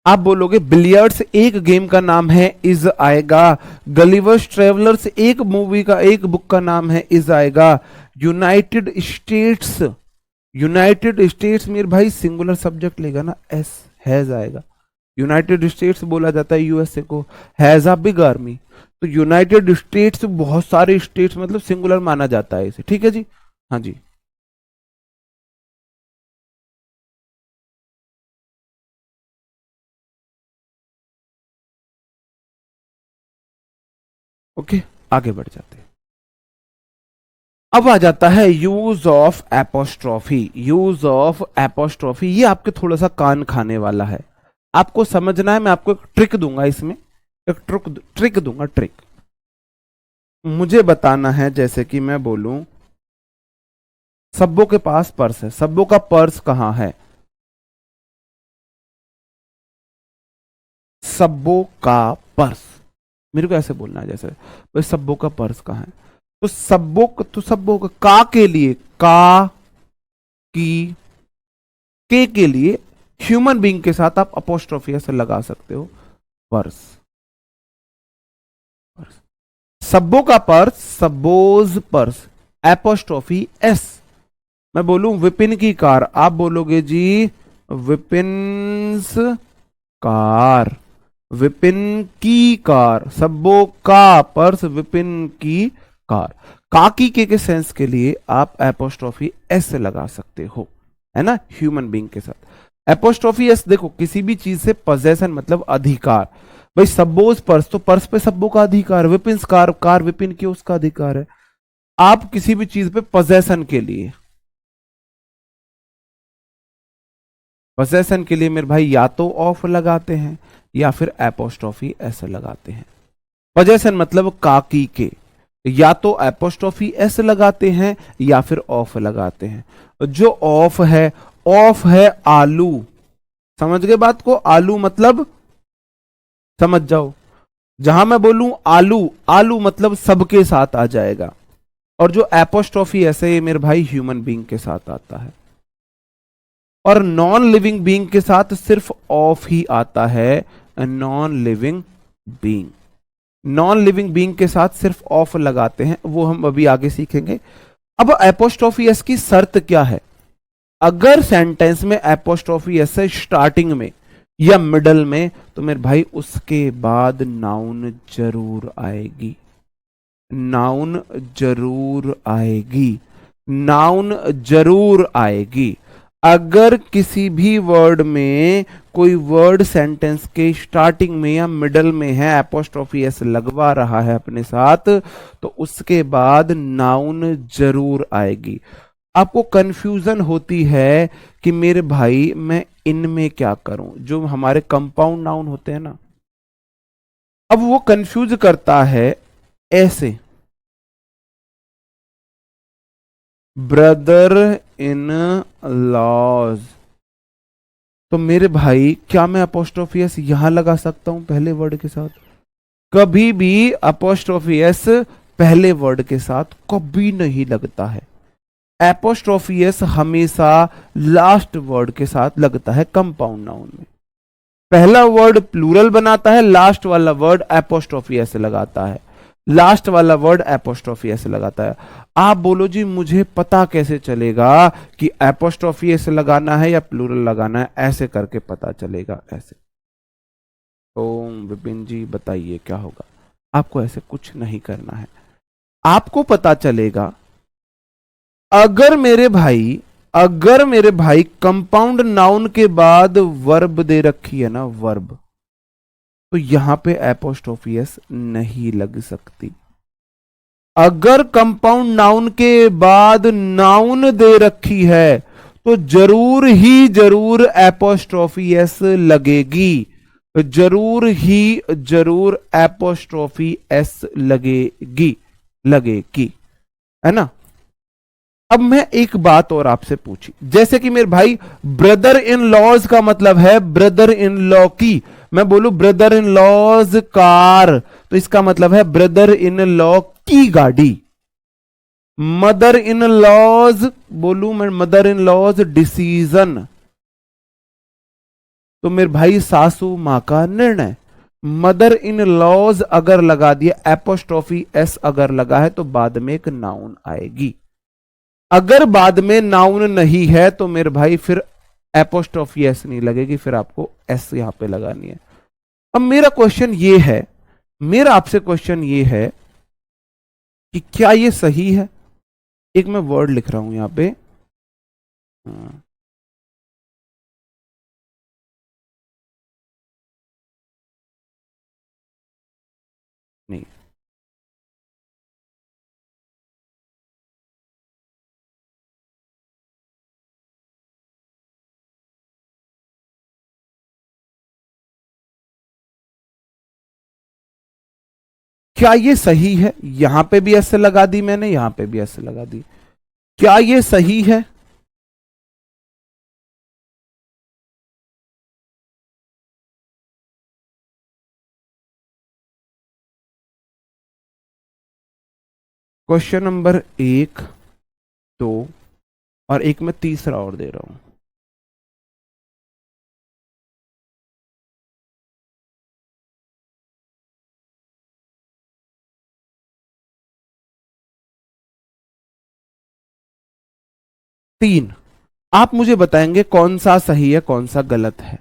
आप बोलोगे बिलियर्ड्स एक गेम का नाम है, इज आएगा। गलिवर्स ट्रेवलर्स एक मूवी का, एक बुक का नाम है, इज आएगा। यूनाइटेड स्टेट्स, यूनाइटेड स्टेट्स मेरे भाई सिंगुलर सब्जेक्ट लेगा ना, एस हैज आएगा। यूनाइटेड स्टेट्स बोला जाता है यूएसए को, हैज अ बिग आर्मी। तो यूनाइटेड स्टेट्स बहुत सारे स्टेट्स मतलब सिंगुलर माना जाता है इसे, ठीक है जी। हाँ जी। ओके, आगे बढ़ जाते हैं। अब आ जाता है use of apostrophe. Use of apostrophe ये आपके थोड़ा सा कान खाने वाला है, आपको समझना है। मैं आपको एक ट्रिक दूंगा इसमें, एक ट्रिक दूंगा, ट्रिक। मुझे बताना है, जैसे कि मैं बोलूं सब्बों के पास पर्स है, सब्बों का पर्स कहां है। सब्बों का पर्स, मेरे को ऐसे बोलना है जैसे भाई सब्बों का पर्स कहां है। तो सब्बों का के लिए, का की के लिए ह्यूमन बीइंग के साथ आप अपोस्ट्रोफी ऐसे लगा सकते हो, पर्स। पर्स, सब्बों का पर्स, सब्बोज पर्स, एपोस्ट्रोफी एस। मैं बोलूं विपिन की कार, आप बोलोगे जी विपिन्स कार, विपिन की कार, सब्बों का पर्स, विपिन की कार। काकी के सेंस के लिए आप एपोस्ट्रोफी एस लगा सकते हो, है ना, ह्यूमन बीइंग के साथ। एपोस्ट्रोफी एस देखो किसी भी चीज से पजेशन मतलब अधिकार। भाई सब्बोज पर्स, तो पर्स पे सब्बों का अधिकार, विपिन कार, कार विपिन की उसका अधिकार है। आप किसी भी चीज पे पजेशन के लिए, पजेशन के लिए मेरे भाई या तो ऑफ लगाते हैं या फिर एपोस्ट्रोफी ऐसे लगाते हैं। पजेशन मतलब काकी के, या तो एपोस्ट्रोफी एस लगाते हैं या फिर ऑफ लगाते हैं। जो ऑफ है आलू, समझ गए बात को, आलू मतलब समझ जाओ। जहां मैं बोलूं आलू, आलू मतलब सबके साथ आ जाएगा। और जो एपोस्ट्रोफी ऐसे ये मेरे भाई ह्यूमन बीइंग के साथ आता है, और नॉन लिविंग बीइंग के साथ सिर्फ ऑफ ही आता है। Non living being, non living being के साथ सिर्फ ऑफ लगाते हैं, वो हम अभी आगे सीखेंगे। अब एपोस्ट्रोफी एस की शर्त क्या है। अगर सेंटेंस में एपोस्ट्रोफी एस है स्टार्टिंग में या मिडल में, तो मेरे भाई उसके बाद नाउन जरूर आएगी, नाउन जरूर आएगी, नाउन जरूर आएगी। अगर किसी भी वर्ड में कोई वर्ड सेंटेंस के स्टार्टिंग में या मिडल में है, एपोस्ट्रोफी एस लगवा रहा है अपने साथ, तो उसके बाद नाउन जरूर आएगी। आपको कंफ्यूजन होती है कि मेरे भाई मैं इनमें क्या करूं, जो हमारे कंपाउंड नाउन होते हैं ना, अब वो कंफ्यूज करता है ऐसे, ब्रदर इन लॉज। तो मेरे भाई क्या मैं अपोस्ट्रोफी एस यहां लगा सकता हूं पहले वर्ड के साथ? कभी भी अपोस्ट्रोफी एस पहले वर्ड के साथ कभी नहीं लगता है। एपोस्ट्रोफी एस हमेशा लास्ट वर्ड के साथ लगता है कंपाउंड नाउन में। पहला वर्ड प्लूरल बनाता है, लास्ट वाला वर्ड एपोस्ट्रोफी एस लगाता है, लास्ट वाला वर्ड एपोस्ट्रोफी एस लगाता है। आप बोलो जी मुझे पता कैसे चलेगा कि एपोस्ट्रोफी एस लगाना है या प्लूरल लगाना है? ऐसे करके पता चलेगा, ऐसे। ओम विपिन जी बताइए क्या होगा? आपको ऐसे कुछ नहीं करना है, आपको पता चलेगा अगर मेरे भाई कंपाउंड नाउन के बाद वर्ब दे रखी है ना, वर्ब, तो यहां पे एपोस्ट्रोफी एस नहीं लग सकती। अगर कंपाउंड नाउन के बाद नाउन दे रखी है तो जरूर ही जरूर एपोस्ट्रोफी एस लगेगी, जरूर ही जरूर एपोस्ट्रोफी एस लगेगी, है ना। अब मैं एक बात और आपसे पूछी, जैसे कि मेरे भाई ब्रदर इन लॉज का मतलब है ब्रदर इन लॉ की, मैं बोलूं ब्रदर इन लॉज कार, तो इसका मतलब है ब्रदर इन लॉ की गाड़ी। मदर इन लॉज बोलूं मैं मदर इन लॉज डिसीजन, तो मेरे भाई सासू मां का निर्णय। मदर इन लॉज अगर लगा दिया, एपोस्ट्रोफी एस अगर लगा है तो बाद में एक नाउन आएगी। अगर बाद में नाउन नहीं है तो मेरे भाई फिर एपोस्ट्रोफी एस नहीं लगेगी, फिर आपको एस यहां पे लगानी है। अब मेरा क्वेश्चन ये है, मेरा आपसे क्वेश्चन ये है कि क्या ये सही है? एक मैं वर्ड लिख रहा हूं यहां पे, नहीं, क्या ये सही है? यहां पे भी ऐसे लगा दी मैंने, यहां पे भी ऐसे लगा दी, क्या ये सही है? क्वेश्चन नंबर 1, 2 और एक मैं तीसरा और दे रहा हूं। तीन, आप मुझे बताएंगे कौन सा सही है कौन सा गलत है?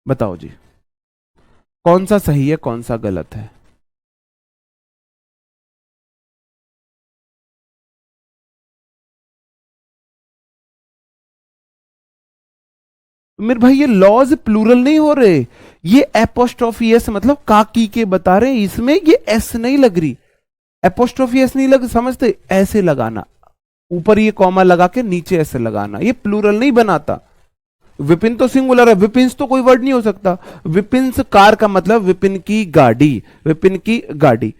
बताओ जी, कौन सा सही है कौन सा गलत है? मेरे भाई ये लॉज प्लूरल नहीं हो रहे, ये एपोस्ट्रोफी एस मतलब काकी के बता रहे हैं, इसमें ये एस नहीं लग रही, एपोस्ट्रोफी एस नहीं लग, समझते? ऐसे लगाना, ऊपर ये कॉमा लगा के नीचे ऐसे लगाना, ये प्लूरल नहीं बनाता। विपिन तो सिंगुलर है, विपिन्स तो कोई वर्ड नहीं हो सकता। विपिन्स कार का मतलब विपिन की गाड़ी, विपिन की गाड़ी।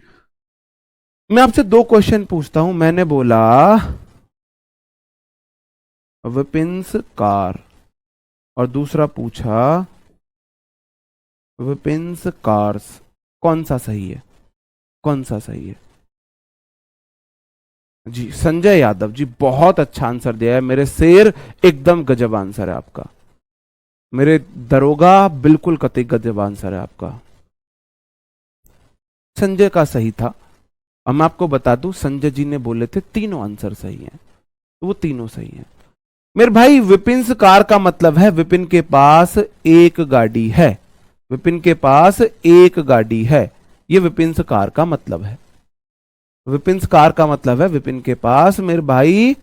मैं आपसे दो क्वेश्चन पूछता हूं, मैंने बोला विपिन्स कार और दूसरा पूछा विपिन्स कार्स, कौन सा सही है? कौन सा सही है? जी संजय यादव जी बहुत अच्छा आंसर दिया है मेरे शेर, एकदम गजब आंसर है आपका मेरे दरोगा, बिल्कुल कतई गजब आंसर है आपका। संजय का सही था। अब मैं आपको बता दूं, संजय जी ने बोले थे तीनों आंसर सही हैं, तो वो तीनों सही हैं। मेरे भाई विपिन्स कार का मतलब है विपिन के पास एक गाड़ी है, विपिन के पास एक गाड़ी है, ये विपिन्स कार का मतलब है। विपिन्स कार का मतलब है विपिन के पास मेरे भाई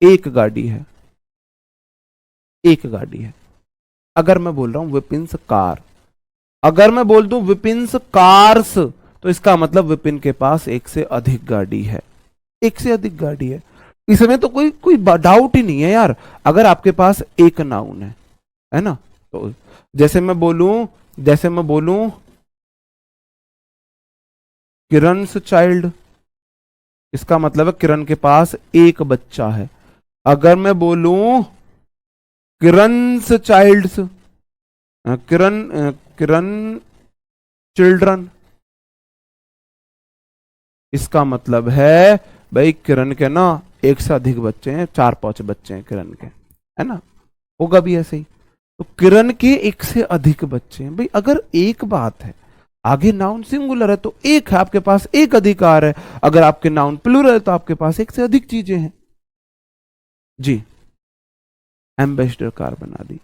एक गाड़ी है, एक गाड़ी है। अगर मैं बोल रहा हूं विपिन्स कार, अगर मैं बोल दूं विपिन्स कार्स, तो इसका मतलब विपिन के पास एक से अधिक गाड़ी है, एक से अधिक गाड़ी है। इसमें तो कोई कोई डाउट ही नहीं है यार। अगर आपके पास एक नाउन है ना, तो जैसे मैं बोलूं किरण's चाइल्ड, इसका मतलब है किरण के पास एक बच्चा है। अगर मैं बोलूं किरण's चाइल्ड्स, किरण किरण चिल्ड्रन, इसका मतलब है भाई किरण के ना एक से अधिक बच्चे हैं, 4-5 बच्चे हैं किरण के, है ना, होगा भी ऐसे ही। तो किरण के एक से अधिक बच्चे हैं। भाई अगर एक बात है, आगे नाउन सिंगुलर है तो एक है, आपके पास एक अधिकार है। अगर आपके नाउन प्लूरल है तो आपके पास एक से अधिक चीजें हैं। जी, एम्बेसडर कार बना दी।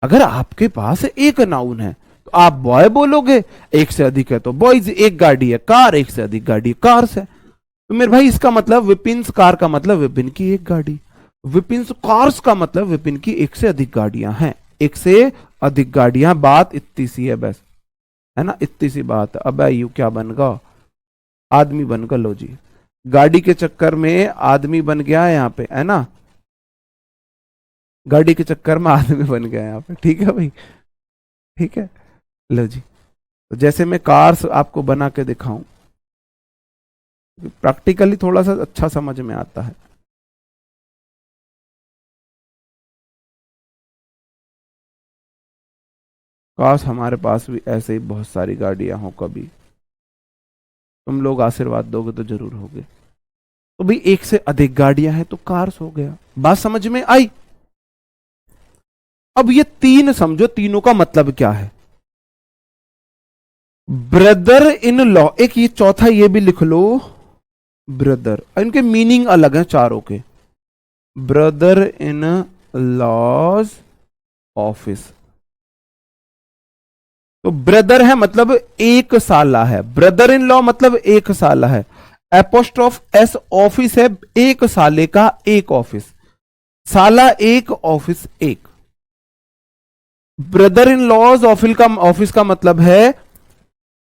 अगर आपके पास एक नाउन है तो आप बॉय बोलोगे, एक से अधिक है तो बॉयज, एक गाड़ी है कार, एक से अधिक गाड़ी कार्स है। तो मेरे भाई इसका मतलब विपिन्स कार का मतलब विपिन की एक गाड़ी, विपिन्स कार्स का मतलब विपिन की एक से अधिक गाड़ियां हैं, एक से अधिक गाड़ियां। बात इतनी सी है बस, है ना, इतनी सी बात है। अब यू क्या बन गया, आदमी बन गया। लो जी, गाड़ी के चक्कर में आदमी बन गया है यहाँ पे, है ना, गाड़ी के चक्कर में आदमी बन गया यहाँ पे। ठीक है भाई, ठीक है। लो जी, तो जैसे मैं कार्स आपको बना के दिखाऊं, प्रैक्टिकली थोड़ा सा अच्छा समझ में आता है। काश हमारे पास भी ऐसे ही बहुत सारी गाड़ियां हो, कभी तुम लोग आशीर्वाद दोगे तो जरूर होगे। तो भाई एक से अधिक गाड़ियां हैं तो कार्स हो गया, बात समझ में आई। अब ये तीन समझो, तीनों का मतलब क्या है। ब्रदर इन लॉ, एक ये चौथा ये भी लिख लो, ब्रदर, इनके मीनिंग अलग हैं चारों के। ब्रदर इन लॉज ऑफिस, तो ब्रदर है मतलब एक साला है, ब्रदर इन लॉ मतलब एक साला है, एपोस्ट्रोफ एस ऑफिस है, एक साले का एक ऑफिस, साला एक ऑफिस एक। ब्रदर इन लॉज ऑफिस का मतलब है,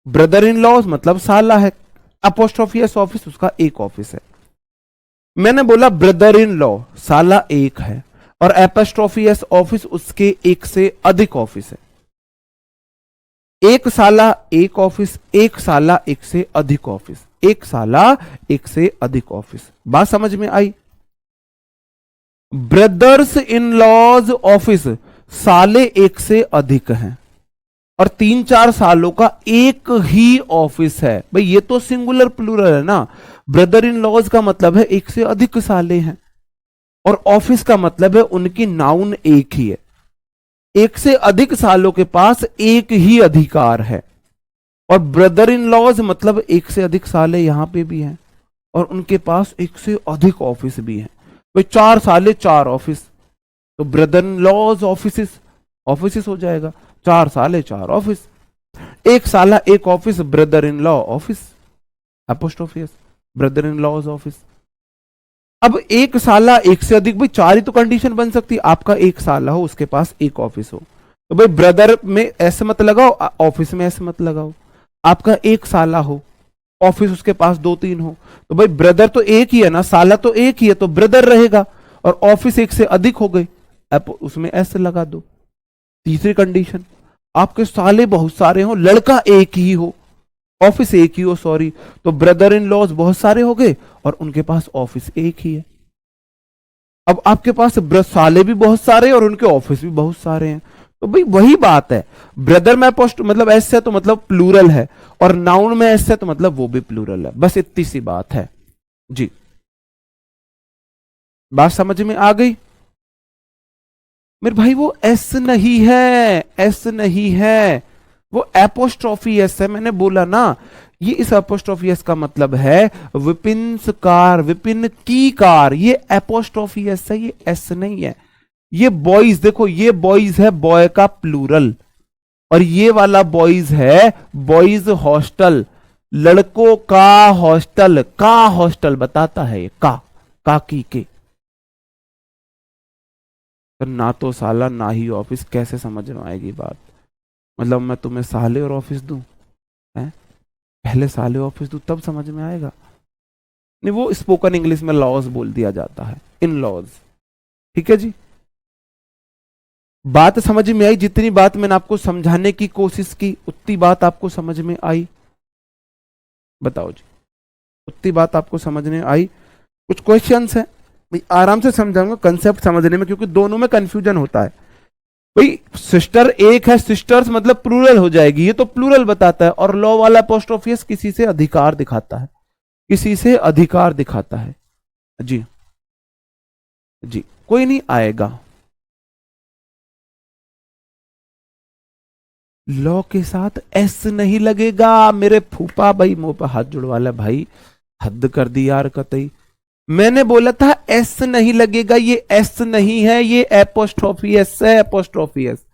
ब्रदर इन लॉज मतलब साला है, एपोस्ट्रोफ एस ऑफिस उसका एक ऑफिस है। मैंने बोला ब्रदर इन लॉ साला एक है और एपोस्ट्रोफी एस ऑफिस उसके एक से अधिक ऑफिस है। एक साला एक ऑफिस, एक साला एक से अधिक ऑफिस, एक साला एक से अधिक ऑफिस। बात समझ में आई। ब्रदर्स इन लॉज ऑफिस, साले एक से अधिक हैं और 3-4 सालों का एक ही ऑफिस है। भाई ये तो सिंगुलर प्लूरल है ना। ब्रदर इन लॉज का मतलब है एक से अधिक साले हैं और ऑफिस का मतलब है उनकी नाउन एक ही है। एक से अधिक सालों के पास एक ही अधिकार है और ब्रदर इन लॉज मतलब एक से अधिक साले यहां पे भी हैं और उनके पास एक से अधिक ऑफिस भी हैं। भाई 4 साले 4 ऑफिस, तो ब्रदर इन लॉज ऑफिस हो जाएगा, 4 साले 4 ऑफिस, एक साला एक office, brother in law office, apostrophe brother in law's office. अब एक साला एक से अधिक, भाई 4 ही तो कंडीशन बन सकती, आपका एक साला हो उसके पास एक ऑफिस हो, तो भाई ब्रदर में ऐसे मत लगाओ, ऑफिस में ऐसे मत लगाओ। आपका एक साला हो, ऑफिस उसके पास 2-3 हो, तो भाई ब्रदर तो एक ही है ना, साला तो एक ही है तो ब्रदर रहेगा और ऑफिस एक से अधिक हो गई, अब उसमें ऐसे लगा दो। तीसरी कंडीशन, आपके साले बहुत सारे हो, लड़का एक ही हो, ऑफिस एक ही हो, सॉरी, तो ब्रदर इन लॉज बहुत सारे हो गए और उनके पास ऑफिस एक ही है। अब आपके पास साले भी बहुत सारे हैं और उनके ऑफिस भी बहुत सारे हैं, तो भाई वही बात है। ब्रदर में पोस्ट मतलब ऐसे तो मतलब प्लूरल है और नाउन में ऐसे तो मतलब वो भी प्लूरल है। बस इतनी सी बात है जी। बात समझ में आ गई मेरे भाई। वो एस नहीं है, एस नहीं है, वो एपोस्ट्रोफी एस है। मैंने बोला ना, ये इस एपोस्ट्रोफी एस का मतलब है विपिन्स कार, विपिन की कार, ये एपोस्ट्रोफी एस है, ये एस नहीं है। ये बॉयज, देखो ये बॉयज है, बॉय का प्लूरल, और ये वाला बॉयज है बॉयज हॉस्टल, लड़कों का हॉस्टल, का हॉस्टल बताता है ये, का की के। तो ना तो साला ना ही ऑफिस, कैसे समझ में आएगी बात। मतलब मैं तुम्हें साले और ऑफिस दूं, हैं? पहले साले ऑफिस दूं तब समझ में आएगा। नहीं, वो स्पोकन इंग्लिश में लॉज बोल दिया जाता है, इन लॉज। ठीक है जी, बात समझ में आई। जितनी बात मैंने आपको समझाने की कोशिश की उतनी बात आपको समझ में आई? बताओ जी, उतनी बात आपको समझ में आई? कुछ क्वेश्चंस हैं? आराम से समझाऊंगा कंसेप्ट समझने में, क्योंकि दोनों में कंफ्यूजन होता है। भाई सिस्टर एक है, सिस्टर्स मतलब प्लूरल हो जाएगी, ये तो प्लूरल बताता है, और लॉ वाला अपोस्ट्रोफियस किसी से अधिकार दिखाता है, किसी से अधिकार दिखाता है जी। जी, कोई नहीं आएगा। लॉ के साथ एस नहीं लगेगा मेरे फूफा भाई, मुंह पर हाथ जुड़वा ले भाई, हद कर दी यार कतई। मैंने बोला था एस नहीं लगेगा, ये एस नहीं है, ये एपोस्ट्रोफी एस है, एपोस्ट्रोफी एस,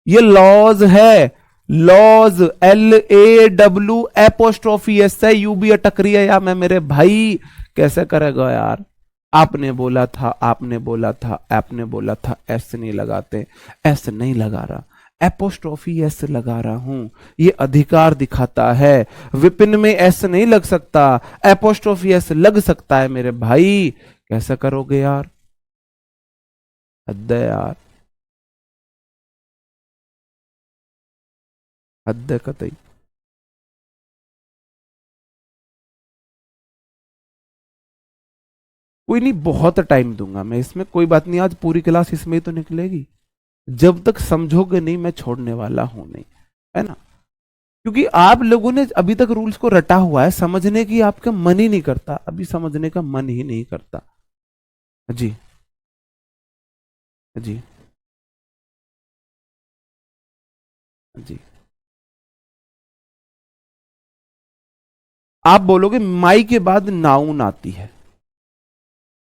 ये लॉज है, लॉज LAW एपोस्ट्रोफी एस है, यू भी अटक रही है या मैं मेरे भाई, कैसे करेगा यार। आपने बोला था, आपने बोला था, आपने बोला था एस नहीं लगाते, एस नहीं लगा रहा, एपोस्ट्रोफी एस लगा रहा हूं, ये अधिकार दिखाता है। विपिन में एस नहीं लग सकता, एपोस्ट्रोफी एस लग सकता है मेरे भाई, कैसे करोगे यार, हद है यार, हद है कतई। कोई नहीं, बहुत टाइम दूंगा मैं इसमें, कोई बात नहीं, आज पूरी क्लास इसमें ही तो निकलेगी। जब तक समझोगे नहीं मैं छोड़ने वाला हूं नहीं, है ना। क्योंकि आप लोगों ने अभी तक रूल्स को रटा हुआ है, समझने की आपका मन ही नहीं करता, अभी समझने का मन ही नहीं करता। जी जी जी। आप बोलोगे माई के बाद नाउन आती है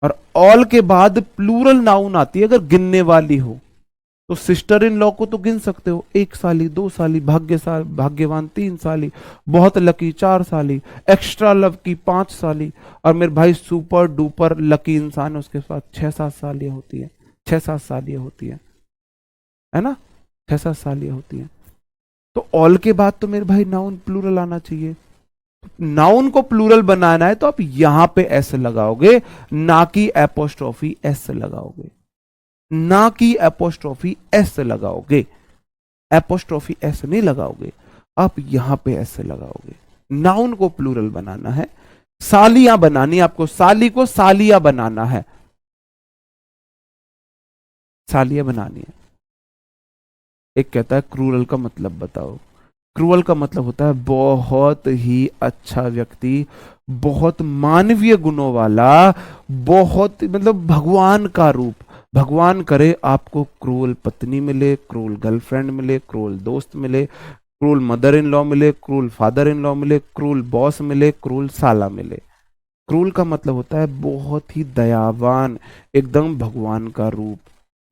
और ऑल के बाद प्लूरल नाउन आती है, अगर गिनने वाली हो तो सिस्टर इन लॉ को तो गिन सकते हो, 1 साली, 2 साली, भाग्यवान 3 साली, बहुत लकी 4 साली, एक्स्ट्रा लव की 5 साली, और मेरे भाई सुपर डुपर लकी इंसान है उसके पास 6-7 सालियां होती है, 6-7 सालियां होती है ना, 6-7 सालियां होती है। तो ऑल के बाद तो मेरे भाई नाउन प्लूरल आना चाहिए, नाउन को प्लूरल बनाना है तो आप यहां पे एस लगाओगे, ना कि एपोस्ट्रोफी एस लगाओगे, ना कि एपोस्ट्रोफी एस लगाओगे, एपोस्ट्रोफी एस नहीं लगाओगे, आप यहां पे एस लगाओगे। नाउन को प्लूरल बनाना है, सालियां बनानी, आपको साली को सालिया बनाना है, सालिया बनानी है। एक कहता है क्रूरल का मतलब बताओ, क्रूअल का मतलब होता है बहुत ही अच्छा व्यक्ति, बहुत मानवीय गुणों वाला, बहुत मतलब भगवान का रूप। भगवान करे आपको क्रूअल पत्नी मिले, क्रूअल गर्लफ्रेंड मिले, क्रूअल दोस्त मिले, क्रूअल मदर इन लॉ मिले, क्रूअल फादर इन लॉ मिले, क्रूअल बॉस मिले, क्रूअल साला मिले। क्रूअल का मतलब होता है बहुत ही दयावान, एकदम भगवान का रूप,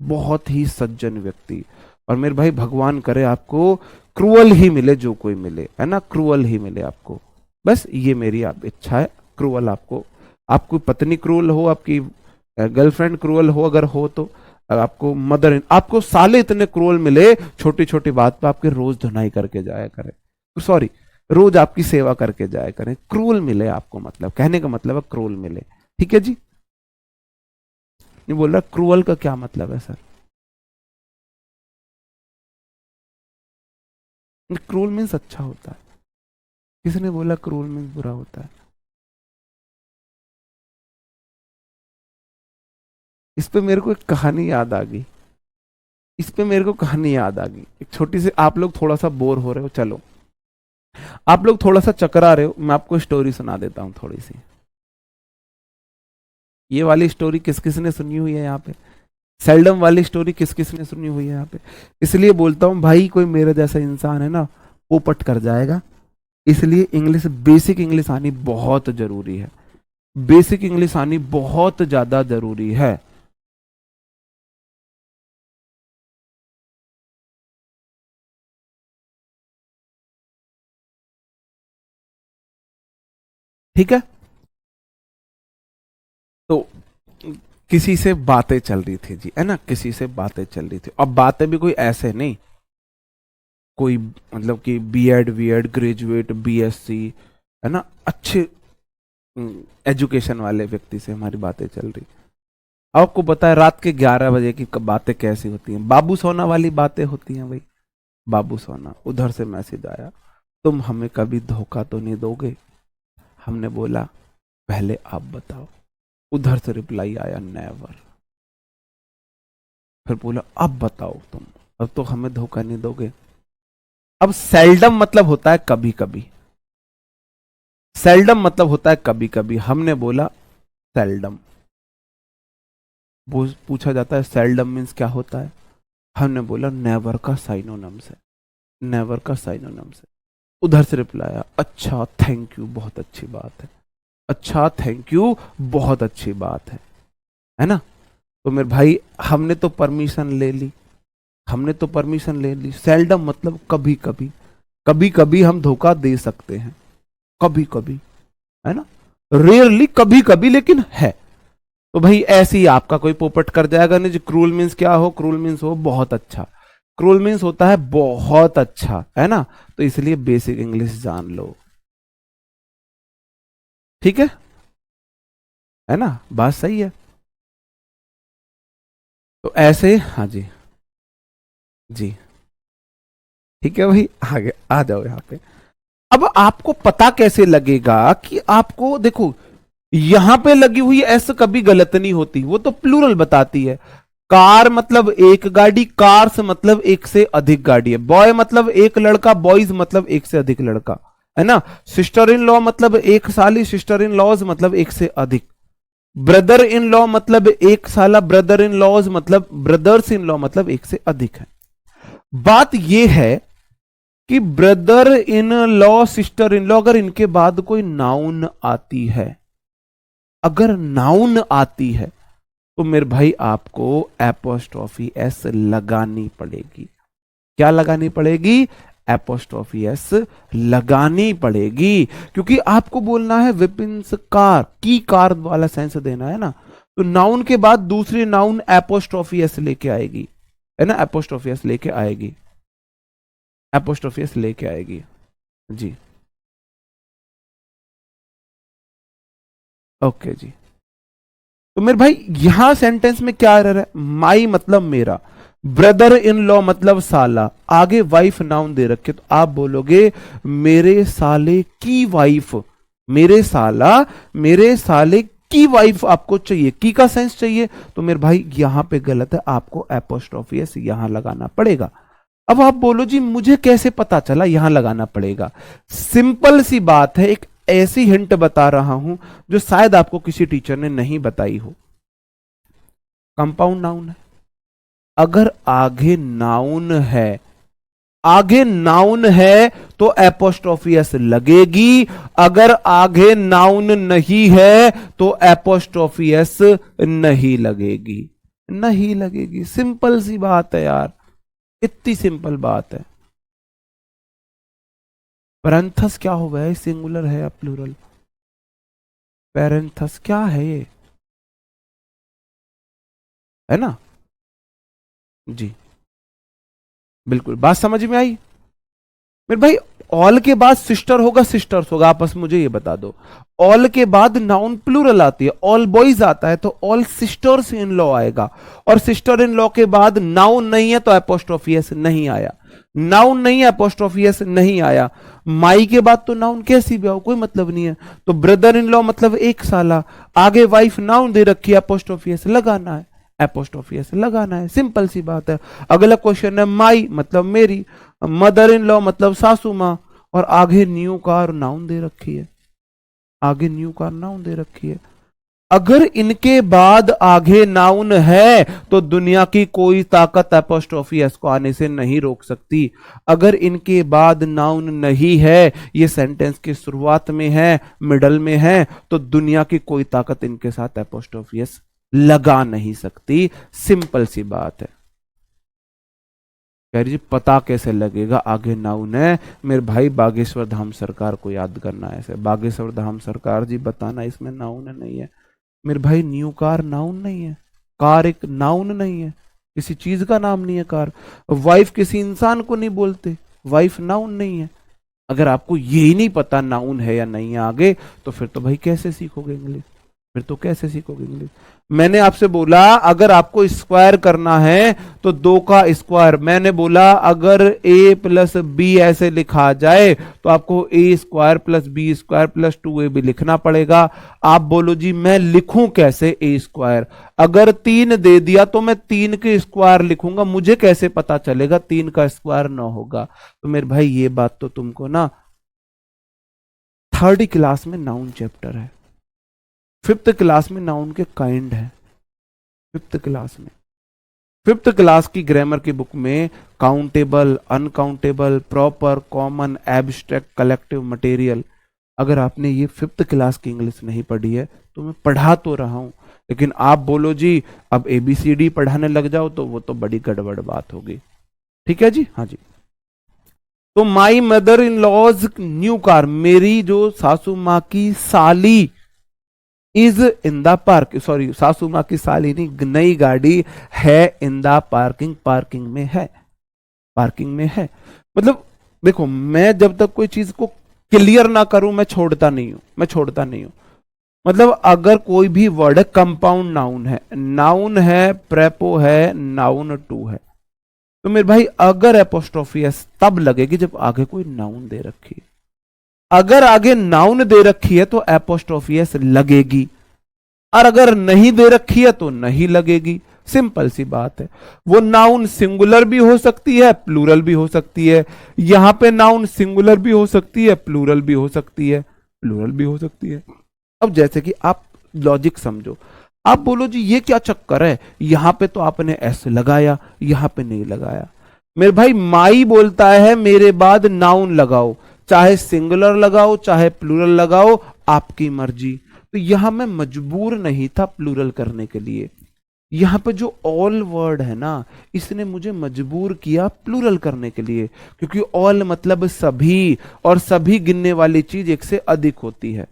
बहुत ही सज्जन व्यक्ति। और मेरे भाई भगवान करे आपको क्रूअल ही मिले, जो कोई मिले, है ना, क्रूअल ही मिले आपको, बस ये मेरी आप इच्छा है। क्रूअल आपको, आपको पत्नी क्रूअल हो, आपकी गर्लफ्रेंड क्रूअल हो, अगर हो तो आपको मदर, आपको साले इतने क्रूअल मिले, छोटी छोटी बात पे आपके रोज धुनाई करके जाया करें, सॉरी रोज आपकी सेवा करके जाया करें, क्रूअल मिले आपको, मतलब कहने का मतलब है क्रूअल मिले। ठीक है जी, नहीं बोल रहा क्रूअल का क्या मतलब है सर, क्रूअल मीन्स अच्छा होता है, किसने बोला क्रूअल मीन्स बुरा होता है। इस पे मेरे को एक कहानी याद आ गई, इस पे मेरे को कहानी याद आ गई, एक छोटी सी, आप लोग थोड़ा सा बोर हो रहे हो, चलो आप लोग थोड़ा सा चकरा रहे हो, मैं आपको स्टोरी सुना देता हूं थोड़ी सी। ये वाली स्टोरी किस किस ने सुनी हुई है यहाँ पे, सेल्डम वाली स्टोरी किस किस ने सुनी हुई है यहाँ पे। इसलिए बोलता हूँ भाई, कोई मेरे जैसा इंसान है ना, पोपट कर जाएगा, इसलिए इंग्लिश, बेसिक इंग्लिश आनी बहुत जरूरी है, बेसिक इंग्लिश आनी बहुत ज्यादा जरूरी है। ठीक है, तो किसी से बातें चल रही थी जी, है ना, किसी से बातें चल रही थी, अब बातें भी कोई ऐसे नहीं, कोई मतलब कि B.Ed ग्रेजुएट BSc, है ना, अच्छे एजुकेशन वाले व्यक्ति से हमारी बातें चल रही। आपको पता है रात के 11 बजे की बातें कैसी होती हैं, बाबू सोना वाली बातें होती हैं भाई, बाबू सोना। उधर से मैसेज आया, तुम हमें कभी धोखा तो नहीं दोगे। हमने बोला पहले आप बताओ। उधर से रिप्लाई आया नेवर। फिर बोला अब बताओ तुम, अब तो हमें धोखा नहीं दोगे। अब सेल्डम मतलब होता है कभी कभी, सेल्डम मतलब होता है कभी कभी, हमने बोला सेल्डम। वो पूछा जाता है सेल्डम मीन्स क्या होता है, हमने बोला नेवर का साइनोनिम्स है, नेवर का साइनोनिम्स है। उधर से रिप्लाई आया, अच्छा थैंक यू, बहुत अच्छी बात है, अच्छा थैंक यू, बहुत अच्छी बात है ना। तो मेरे भाई हमने तो परमिशन ले ली, हमने तो परमिशन ले ली। सेल्डम मतलब कभी कभी, कभी कभी हम धोखा दे सकते हैं, कभी कभी, है ना, रेयरली, कभी कभी, लेकिन है। तो भाई ऐसे ही आपका कोई पोपट कर जाएगा नहीं। जो क्रूल मीन्स क्या हो, क्रूल मीन्स हो बहुत अच्छा, क्रूल मीन्स होता है बहुत अच्छा, है ना। तो इसलिए बेसिक इंग्लिश जान लो, ठीक है ना, बात सही है। तो ऐसे, हाँ जी, जी ठीक है भाई, आगे आ जाओ यहाँ पे। अब आपको पता कैसे लगेगा कि आपको, देखो यहां पे लगी हुई एस कभी गलत नहीं होती, वो तो प्लूरल बताती है। कार मतलब एक गाड़ी, कार्स मतलब एक से अधिक गाड़ी है। बॉय मतलब एक लड़का, बॉयज मतलब एक से अधिक लड़का, है ना। सिस्टर इन लॉ मतलब एक साली, सिस्टर इन लॉज मतलब एक से अधिक। ब्रदर इन लॉ मतलब एक साला, ब्रदर इन लॉज मतलब, ब्रदर्स इन लॉ मतलब एक से अधिक है। बात यह है कि brother in law, sister in law, अगर इनके बाद कोई नाउन आती है, अगर नाउन आती है, तो मेरे भाई आपको एपोस्ट्रोफी एस लगानी पड़ेगी। क्या लगानी पड़ेगी? एपोस्ट्रोफी एस लगानी पड़ेगी, क्योंकि आपको बोलना है विपिन्स कार, की कार वाला सेंस देना है ना। तो नाउन के बाद दूसरी नाउन एपोस्ट्रोफी एस लेके आएगी, है ना, एपोस्ट्रोफी एस लेके आएगी, एपोस्ट्रोफी एस लेके आएगी जी। ओके जी। तो मेरे भाई यहां सेंटेंस में क्या एरर है? माई मतलब मेरा, ब्रदर इन लॉ मतलब साला, आगे वाइफ नाउन दे रखे, तो आप बोलोगे मेरे साले की वाइफ, मेरे साला, मेरे साले की वाइफ आपको चाहिए, की का सेंस चाहिए, तो मेरे भाई यहां पे गलत है, आपको एपोस्ट्रोफी एस यहां लगाना पड़ेगा। अब आप बोलो जी मुझे कैसे पता चला, यहां लगाना पड़ेगा। सिंपल सी बात है, एक ऐसी हिंट बता रहा हूं जो शायद आपको किसी टीचर ने नहीं बताई हो। कंपाउंड नाउन है, अगर आगे नाउन है, आगे नाउन है तो एपोस्ट्रोफी एस लगेगी, अगर आगे नाउन नहीं है तो एपोस्ट्रोफी एस नहीं लगेगी, नहीं लगेगी। सिंपल सी बात है यार, इतनी सिंपल बात है। पैरेंथस क्या होगा, है सिंगुलर है या प्लूरल? पैरेंथस क्या है ये, है ना। जी बिल्कुल, बात समझ में आई मेरे भाई। ऑल के बाद सिस्टर होगा, सिस्टर्स होगा, आप बस मुझे ये बता दो। ऑल के बाद नाउन प्लूरल आती है, ऑल बॉयज आता है तो ऑल सिस्टर्स इन लॉ आएगा, और सिस्टर इन लॉ के बाद नाउन नहीं है तो एपोस्ट्रोफी एस नहीं आया, नाउन नहीं है एपोस्ट्रोफी एस नहीं आया। माई के बाद तो नाउन कैसी भी आओ कोई मतलब नहीं है, तो ब्रदर इन लॉ मतलब एक साला, आगे वाइफ नाउन दे रखी है, एपोस्ट्रोफी एस लगाना है, एपोस्ट्रोफी एस लगाना है, सिंपल सी बात है। अगला क्वेश्चन है, माई मतलब मेरी, मदर इन लॉ मतलब सासू मां, और आगे न्यू कार नाउन दे रखी है, आगे न्यू कार नाउन दे रखी है। अगर इनके बाद आगे नाउन है तो दुनिया की कोई ताकत एपोस्ट्रोफी एस को आने से नहीं रोक सकती। अगर इनके बाद नाउन नहीं है, ये सेंटेंस की शुरुआत में है, मिडल में है, तो दुनिया की कोई ताकत इनके साथ एपोस्ट्रोफी एस लगा नहीं सकती। सिंपल सी बात है। कह रही जी पता कैसे लगेगा आगे नाउन है? मेरे भाई बागेश्वर धाम सरकार को याद करना है, ऐसे बागेश्वर धाम सरकार जी बताना इसमें नाउन है नहीं है। मेरे भाई न्यू कार नाउन नहीं है, कार एक नाउन नहीं है, किसी चीज का नाम नहीं है कार। वाइफ किसी इंसान को नहीं बोलते, वाइफ नाउन नहीं है। अगर आपको यही नहीं पता नाउन है या नहीं है आगे, तो फिर तो भाई कैसे सीखोगे इंग्लिश, फिर तो कैसे सीखोगे इंग्लिश। मैंने आपसे बोला अगर आपको स्क्वायर करना है तो दो का स्क्वायर, मैंने बोला अगर a प्लस बी ऐसे लिखा जाए तो आपको a square plus b square plus 2ab लिखना पड़ेगा। आप बोलो जी मैं लिखूं कैसे a स्क्वायर? अगर 3 दे दिया तो मैं 3 के स्क्वायर लिखूंगा, मुझे कैसे पता चलेगा 3 का स्क्वायर 9 होगा? तो मेरे भाई ये बात तो तुमको ना 3rd क्लास में नाउन चैप्टर है, 5th क्लास में नाउन के काइंड है, फिफ्थ क्लास में, फिफ्थ क्लास की ग्रामर की बुक में countable, uncountable, proper, common, abstract, collective, material, अगर आपने ये फिफ्थ क्लास की इंग्लिश नहीं पढ़ी है तो मैं पढ़ा तो रहा हूं, लेकिन आप बोलो जी अब ABCD पढ़ाने लग जाओ तो वो तो बड़ी गड़बड़ बात होगी। ठीक है जी, हाँ जी। तो my mother in law's new car, मेरी जो सासू माँ की साली is in the park, sorry सासू माँ की साली नहीं, नई गाड़ी है इन द पार्किंग, पार्किंग में है, पार्किंग में है। मतलब देखो, मैं जब तक कोई चीज को क्लियर ना करूं मैं छोड़ता नहीं हूं, मैं छोड़ता नहीं हूं। मतलब अगर कोई भी वर्ड है, कंपाउंड नाउन है, प्रेपो है, नाउन टू है, तो मेरे भाई अगर एपोस्ट्रोफी एस तब लगेगी जब आगे कोई नाउन दे रखी है। अगर आगे नाउन दे रखी है तो एपोस्ट्रोफी एस लगेगी, और अगर नहीं दे रखी है तो नहीं लगेगी। सिंपल सी बात है। वो नाउन सिंगुलर भी हो सकती है, प्लूरल भी हो सकती है। यहां पे नाउन सिंगुलर भी हो सकती है, प्लूरल भी हो सकती है, प्लूरल भी हो सकती है। अब जैसे कि आप लॉजिक समझो, आप बोलो जी ये क्या चक्कर है, यहां पे तो आपने एस लगाया, यहां पे नहीं लगाया। मेरे भाई माई बोलता है मेरे बाद नाउन लगाओ, चाहे सिंगुलर लगाओ चाहे प्लूरल लगाओ, आपकी मर्जी। तो यहां मैं मजबूर नहीं था प्लूरल करने के लिए। यहां पे जो ऑल वर्ड है ना, इसने मुझे मजबूर किया प्लूरल करने के लिए, क्योंकि ऑल मतलब सभी, और सभी गिनने वाली चीज एक से अधिक होती है।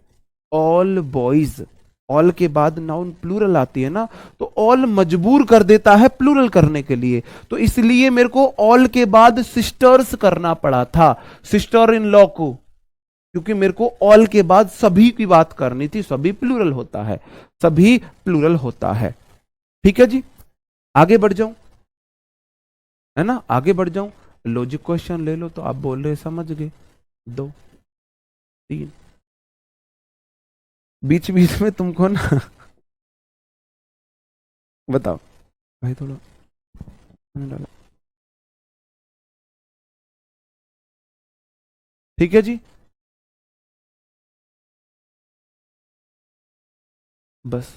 ऑल बॉयज, ऑल के बाद नाउन प्लूरल आती है ना, तो ऑल मजबूर कर देता है प्लूरल करने के लिए। तो इसलिए मेरे को ऑल के बाद सिस्टर्स करना पड़ा था, सिस्टर इन लॉ को, क्योंकि मेरे को ऑल के बाद सभी की बात करनी थी। सभी प्लूरल होता है, सभी प्लूरल होता है। ठीक है जी, आगे बढ़ जाऊं, है ना, आगे बढ़ जाऊं। लॉजिक क्वेश्चन ले लो, तो आप बोल रहे समझ गए, 2 3, बीच बीच में तुमको ना बताओ भाई थोड़ा। ठीक है जी, बस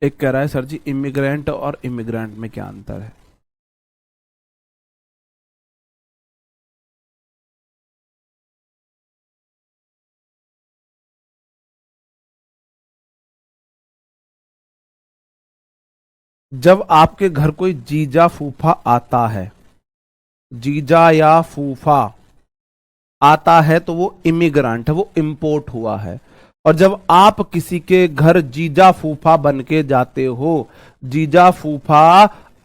एक कह रहा है सर जी इमिग्रेंट और इमिग्रेंट में क्या अंतर है। जब आपके घर कोई जीजा फूफा आता है, जीजा या फूफा आता है, तो वो इमिग्रेंट है, वो इंपोर्ट हुआ है। और जब आप किसी के घर जीजा फूफा बन के जाते हो, जीजा फूफा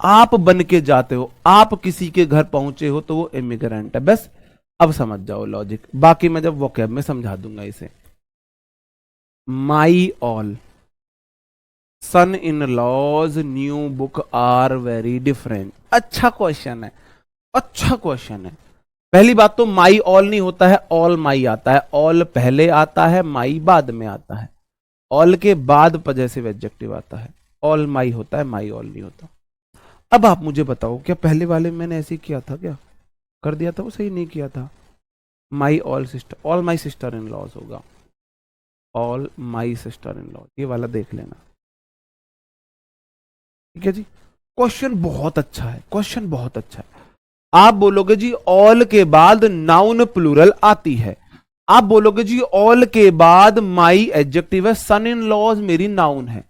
आप बन के जाते हो, आप किसी के घर पहुंचे हो, तो वो इमिग्रेंट है। बस अब समझ जाओ लॉजिक, बाकी मैं जब वोकैब में समझा दूंगा इसे। My all son in law's new book are very different. अच्छा क्वेश्चन है, अच्छा क्वेश्चन है। पहली बात तो माई ऑल नहीं होता है, ऑल माई आता है। ऑल पहले आता है, माई बाद में आता है। ऑल के बाद पजेसिव एडजेक्टिव आता है। ऑल माई होता है, माई ऑल नहीं होता। अब आप मुझे बताओ, क्या पहले वाले में मैंने ऐसे किया था, क्या कर दिया था, वो सही नहीं किया था। My all sister, all my sister in laws होगा, all my sister in laws, ये वाला देख लेना। ठीक है जी, क्वेश्चन बहुत अच्छा है, क्वेश्चन बहुत अच्छा है। आप बोलोगे जी ऑल के बाद नाउन प्लूरल आती है, आप बोलोगे जी ऑल के बाद माई एडजेक्टिव है, सन इन लॉज मेरी नाउन है,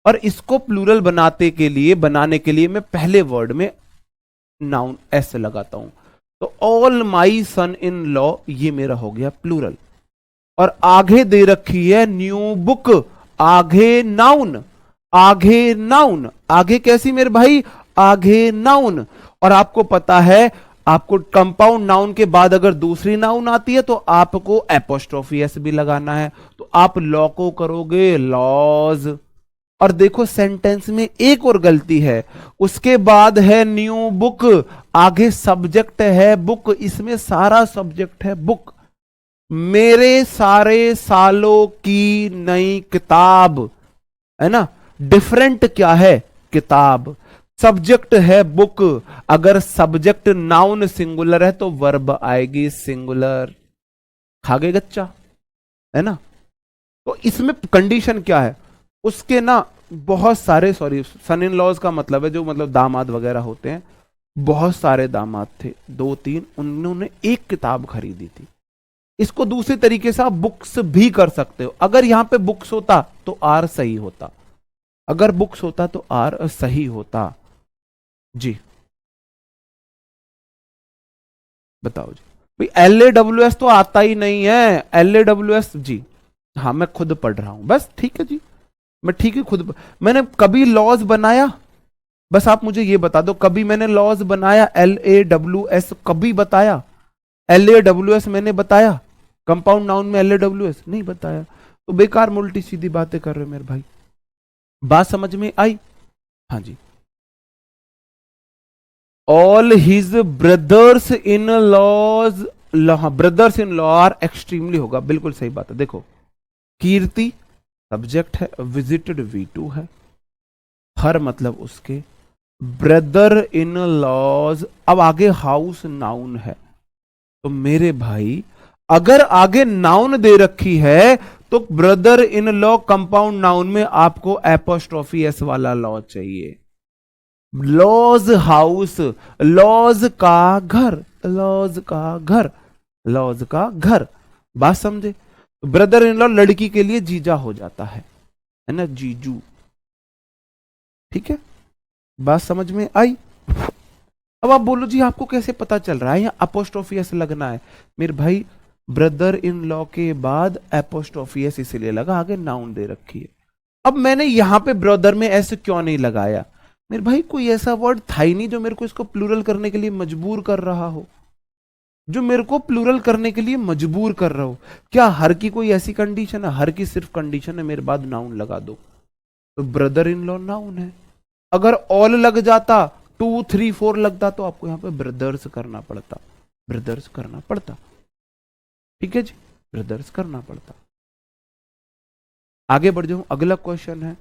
और इसको प्लूरल बनाने के लिए मैं पहले वर्ड में नाउन एस लगाता हूं, तो all my sun in law ये मेरा हो गया प्लूरल। और आगे दे रखी है न्यू बुक, आगे नाउन, आगे नाउन, आगे कैसी मेरे भाई, आगे नाउन। और आपको पता है, आपको कंपाउंड नाउन के बाद अगर दूसरी नाउन आती है तो आपको एपोस्ट्रोफी एस भी लगाना है, तो आप लॉ को करोगे लॉज। और देखो सेंटेंस में एक और गलती है, उसके बाद है न्यू बुक, आगे सब्जेक्ट है बुक, इसमें सारा सब्जेक्ट है बुक, मेरे सारे सालों की नई किताब, है ना। डिफरेंट क्या है? किताब। सब्जेक्ट है बुक, अगर सब्जेक्ट नाउन सिंगुलर है तो वर्ब आएगी सिंगुलर। खा गए गच्चा, है ना? तो इसमें कंडीशन क्या है? उसके ना बहुत सारे, सॉरी, सन इन लॉज का मतलब है जो मतलब दामाद वगैरह होते हैं, बहुत सारे दामाद थे, दो तीन, उन्होंने एक किताब खरीदी थी। इसको दूसरे तरीके से आप बुक्स भी कर सकते हो। अगर यहां पे बुक्स होता तो आर सही होता, अगर बुक्स होता तो आर सही होता। जी बताओ जी। भाई LAWS तो आता ही नहीं है, LAWS जी। हाँ मैं खुद पढ़ रहा हूं बस, ठीक है जी। मैं ठीक है मैंने कभी लॉज बनाया? बस आप मुझे ये बता दो, कभी मैंने लॉज बनाया? LAWS कभी बताया? LAWS मैंने बताया? कंपाउंड नाउन में LAWS नहीं बताया। तो बेकार उल्टी सीधी बातें कर रहे हो मेरे भाई। बात समझ में आई? हाँ जी। All his brothers in laws, brothers in law are extremely होगा, बिल्कुल सही बात है। देखो, कीर्ति सब्जेक्ट है, विजिटेड V2 है, हर मतलब उसके, ब्रदर इन लॉज, अब आगे हाउस नाउन है। तो मेरे भाई अगर आगे नाउन दे रखी है तो brother in law compound noun में आपको एपोस्ट्रोफी एस वाला लॉ चाहिए। लॉज हाउस, लॉज का घर, लॉज का घर, लॉज का घर। बात समझे? ब्रदर इन लॉ लड़की के लिए जीजा हो जाता है ना, जीजू। ठीक है, बात समझ में आई? अब आप बोलो जी आपको कैसे पता चल रहा है या अपोस्ट्रोफी एस लगना है? मेरे भाई ब्रदर इन लॉ के बाद एपोस्ट्रोफी एस इसलिए लगा, आगे नाउन दे रखी है। अब मैंने यहां पे ब्रदर में ऐसे क्यों नहीं लगाया? मेरे भाई कोई ऐसा वर्ड था ही नहीं जो मेरे को इसको प्लूरल करने के लिए मजबूर कर रहा हो, जो मेरे को प्लूरल करने के लिए मजबूर कर रहा हो। क्या हर की कोई ऐसी कंडीशन है? हर की सिर्फ कंडीशन है मेरे बाद नाउन लगा दो। तो ब्रदर इन लॉ नाउन है। अगर ऑल लग जाता, 2 3 4 लगता, तो आपको यहां पे ब्रदर्स करना पड़ता, ब्रदर्स करना पड़ता। ठीक है जी, ब्रदर्स करना पड़ता। आगे बढ़ जाऊं, अगला क्वेश्चन है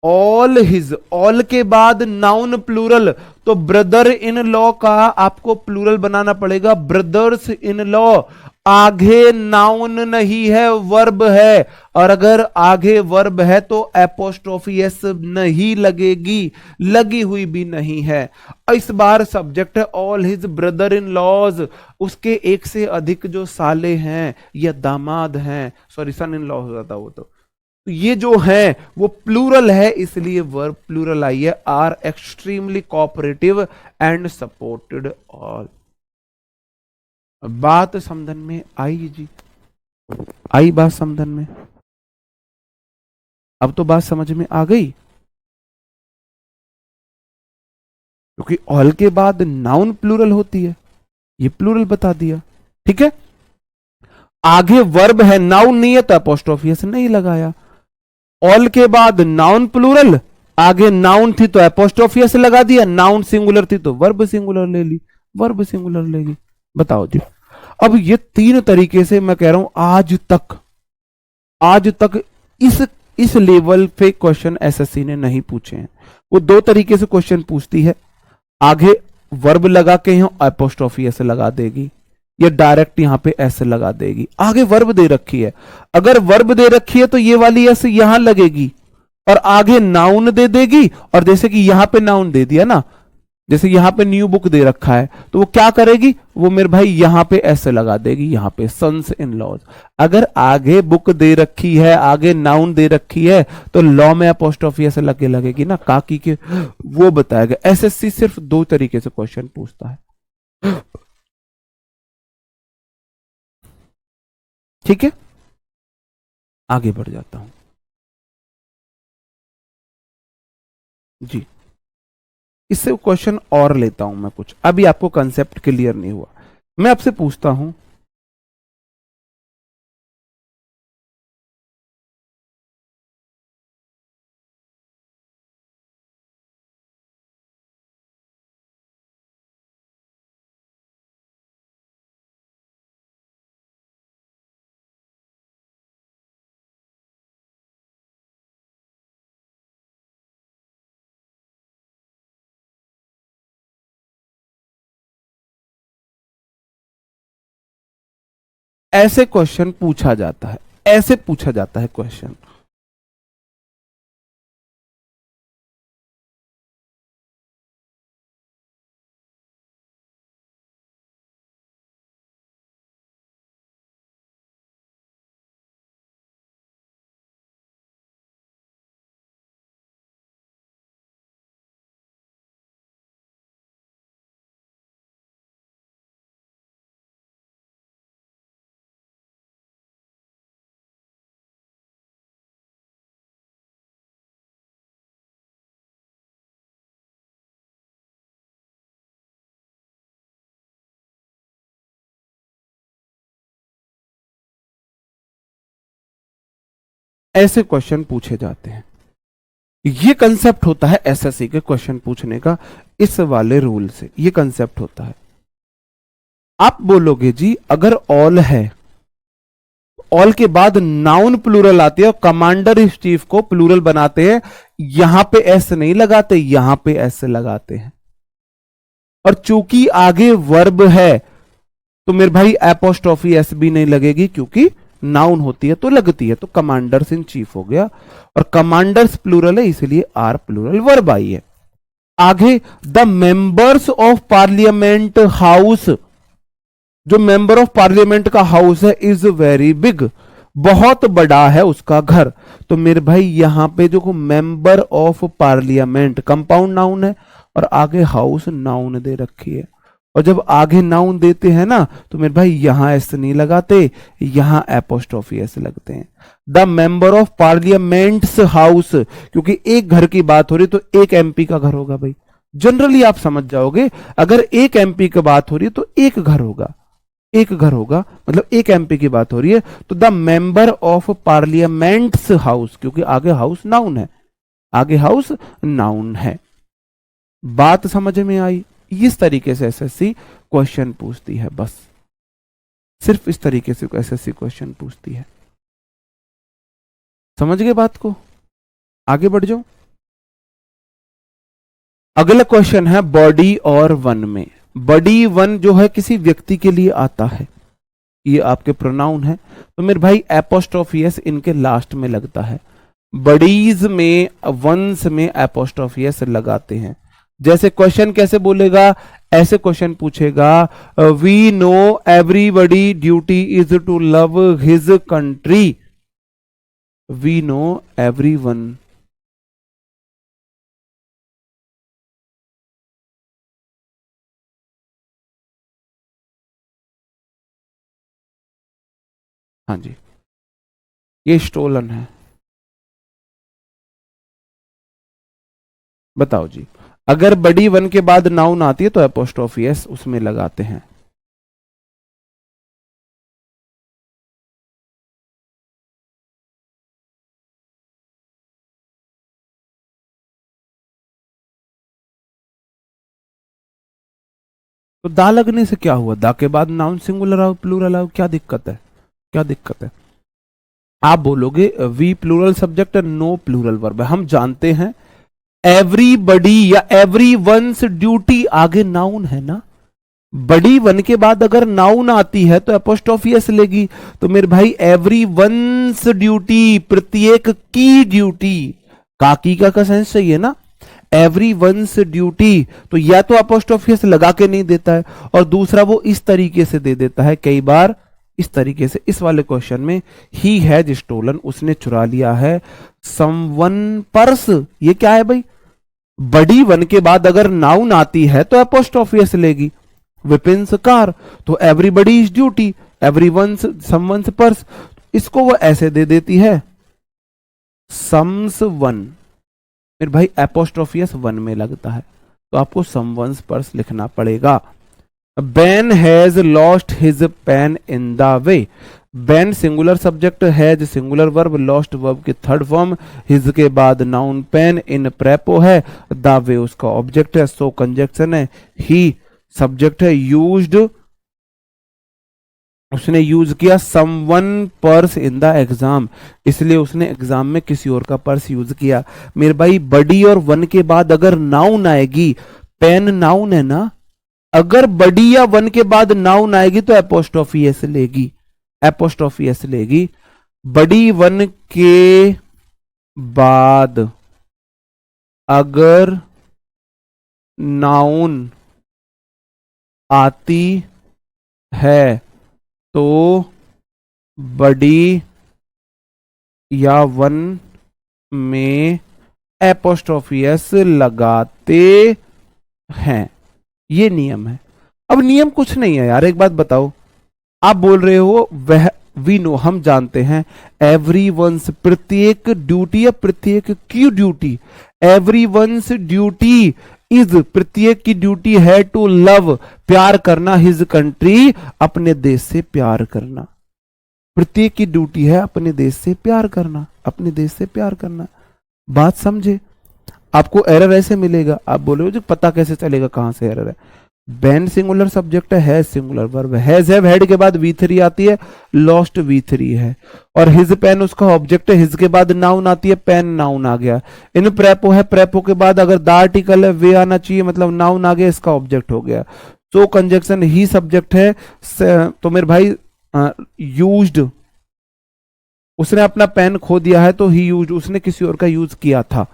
ऑल हिज, ऑल के बाद नाउन प्लूरल, तो ब्रदर इन लॉ का आपको प्लूरल बनाना पड़ेगा ब्रदर्स इन लॉ। आगे नाउन नहीं है, वर्ब है, और अगर आगे वर्ब है तो एपोस्ट्रोफी एस नहीं लगेगी, लगी हुई भी नहीं है। इस बार सब्जेक्ट है all his brother in law's, उसके एक से अधिक जो साले हैं या दामाद हैं, सॉरी सन इन लॉ हो जाता वो तो ये जो है वो प्लूरल है, इसलिए वर्ब प्लूरल आई है। Are extremely cooperative and supported all. बात समझन में आई जी? आई बात समझन में? अब तो बात समझ में आ गई, क्योंकि ऑल के बाद नाउन प्लूरल होती है, ये प्लूरल बता दिया। ठीक है, आगे वर्ब है, नाउन नहीं है तो अपोस्ट्रोफी से नहीं लगाया। ऑल के बाद नाउन प्लूरल, आगे नाउन थी तो एपोस्ट्रोफी से लगा दिया, नाउन सिंगुलर थी तो वर्ब सिंगुलर ले ली, वर्ब सिंगुलर लेगी। बताओ जी। अब ये तीन तरीके से मैं कह रहा हूं आज तक, आज तक इस लेवल पे क्वेश्चन एसएससी ने नहीं पूछे हैं। वो दो तरीके से क्वेश्चन पूछती है, आगे वर्ब लगा के यहां एपोस्ट्रोफी ऐसे लगा देगी, या डायरेक्ट यहां पे ऐसे लगा देगी। आगे वर्ब दे रखी है, अगर वर्ब दे रखी है तो ये वाली ऐसे यहां लगेगी, और आगे नाउन दे देगी, और जैसे कि यहां पे नाउन दे दिया ना, जैसे यहां पे न्यू बुक दे रखा है, तो वो क्या करेगी, वो मेरे भाई यहां पे ऐसे लगा देगी, यहां पे सन्स इन लॉज। अगर आगे बुक दे रखी है, आगे नाउन दे रखी है, तो लॉ में अपोस्ट्रोफी ऐसे लगे लगेगी ना, काकी के, वो बताएगा। एसएससी सिर्फ दो तरीके से क्वेश्चन पूछता है। ठीक है, आगे बढ़ जाता हूं जी। इससे क्वेश्चन और लेता हूं मैं कुछ, अभी आपको कंसेप्ट क्लियर नहीं हुआ। मैं आपसे पूछता हूं, ऐसे क्वेश्चन पूछा जाता है, ऐसे पूछा जाता है क्वेश्चन। ऐसे क्वेश्चन पूछे जाते हैं। ये कंसेप्ट होता है एसएससी के क्वेश्चन पूछने का, इस वाले रूल से ये कंसेप्ट होता है। आप बोलोगे जी अगर ऑल है, ऑल के बाद नाउन प्लूरल आती है और कमांडर इन चीफ को प्लूरल बनाते हैं, यहां पे एस नहीं लगाते, यहां पे एस लगाते हैं। और चूंकि आगे वर्ब है तो मेरे भाई एपोस्ट्रोफी एस भी नहीं लगेगी, क्योंकि नाउन होती है तो लगती है, तो कमांडर्स इन चीफ हो गया। और कमांडर्स प्लूरल है इसलिए आर प्लूरल वर्ब आई है। आगे the members of parliament house, जो मेंबर ऑफ पार्लियामेंट का हाउस है इज वेरी बिग, बहुत बड़ा है उसका घर। तो मेरे भाई यहां पे जो member of parliament compound noun है और आगे हाउस नाउन दे रखी है। और जब आगे नाउन देते हैं ना तो मेरे भाई यहां एस नहीं लगाते, यहां एपोस्ट्रोफी एस लगते हैं। The member of parliaments house, क्योंकि एक घर की बात हो रही तो एक एमपी का घर होगा भाई, जनरली आप समझ जाओगे। अगर एक एमपी की बात हो रही है तो एक घर होगा, एक घर होगा, मतलब एक एमपी की बात हो रही है तो the member of parliaments house, क्योंकि आगे हाउस नाउन है, आगे हाउस नाउन है। बात समझ में आई? इस तरीके से एसएससी क्वेश्चन पूछती है, बस सिर्फ इस तरीके से एसएससी क्वेश्चन पूछती है। समझ गए बात को? आगे बढ़ जाओ। अगला क्वेश्चन है बॉडी और वन में। बॉडी वन जो है किसी व्यक्ति के लिए आता है, ये आपके प्रोनाउन है, तो मेरे भाई एपोस्ट्रोफी एस इनके लास्ट में लगता है। बडीज में वंस में एपोस्ट्रोफी एस लगाते हैं। जैसे क्वेश्चन कैसे बोलेगा, ऐसे क्वेश्चन पूछेगा, we know everybody duty is to love his country. We know everyone, हाँ जी, ये स्टोलन है। बताओ जी, अगर बड़ी वन के बाद नाउन आती है तो एपोस्ट्रोफी एस उसमें लगाते हैं। तो दा लगने से क्या हुआ? दा के बाद नाउन सिंगुलर आओ प्लूरल आओ, क्या दिक्कत है? क्या दिक्कत है? आप बोलोगे we plural subject know plural verb. हम जानते हैं एवरीबडी या एवरी वंस ड्यूटी आगे नाउन है ना, बड़ी वन के बाद अगर नाउन आती है तो एपोस्ट्रोफी एस लेगी। तो मेरे भाई एवरी वंस ड्यूटी, प्रत्येक की ड्यूटी, काकी का सेंस चाहिए ना, एवरी वंस ड्यूटी, तो या तो एपोस्ट्रोफी एस लगा के नहीं देता है, और दूसरा वो इस तरीके से दे देता है कई बार, इस तरीके से। इस वाले क्वेश्चन में ही हैज स्टोलन, उसने चुरा लिया है समवन पर्स। ये क्या है भाई? बड़ी वन के बाद अगर नाउन आती है तो एपोस्ट्रोफी एस लेगी। विपिन्स कार, तो everybody is duty, everyone's someone's purse, इसको वो ऐसे दे देती है सम्स वन। मेरे भाई एपोस्ट्रोफी एस वन में लगता है तो आपको समवंस पर्स लिखना पड़ेगा। Ben has lost his pain in the way. Ben singular subject, has singular verb, lost verb की थर्ड फॉर्म, हिज के बाद नाउन, पेन इन प्रेपो है, द वे उसका ऑब्जेक्ट है, सो कंजक्शन है, ही सब्जेक्ट है, यूज्ड उसने यूज किया someone purse in the exam, इसलिए उसने एग्जाम में किसी और का पर्स यूज किया। मेरे भाई बडी और वन के बाद अगर नाउन आएगी, पेन नाउन है ना, अगर बडी या वन के बाद नाउन आएगी तो एपोस्ट्रोफी एस लेगी। एपोस्ट्रोफी एस लेगी। बड़ी वन के बाद अगर नाउन आती है तो बड़ी या वन में एपोस्ट्रोफी एस लगाते हैं। ये नियम है। अब नियम कुछ नहीं है यार, एक बात बताओ, आप बोल रहे हो वह वी नो, हम जानते हैं, एवरी वंस प्रत्येक ड्यूटी या प्रत्येक की duty, every one's duty is प्रत्येक की ड्यूटी है टू लव प्यार करना, हिज कंट्री अपने देश से प्यार करना। प्रत्येक की ड्यूटी है अपने देश से प्यार करना, अपने देश से प्यार करना। बात समझे? आपको एरर ऐसे मिलेगा, आप बोलोगे जो पता कैसे चलेगा कहां से एरर है? बैन सिंगुलर सब्जेक्ट है, हैज सिंगुलर वर्ब है, हैज हैव हेड के बाद V3 आती है, लॉस्ट V3 है, और हिज पेन उसका ऑब्जेक्ट है, हिज के बाद नाउन आती है, पेन नाउन आ गया। इन प्रेपो है, प्रेपो के बाद अगर द आर्टिकल है वे आना चाहिए, मतलब नाउन आ गया, इसका ऑब्जेक्ट हो गया। सो कंजक्शन ही सब्जेक्ट है, तो मेरे भाई यूज्ड, उसने अपना पेन खो दिया है तो ही यूज्ड, उसने किसी और का यूज किया था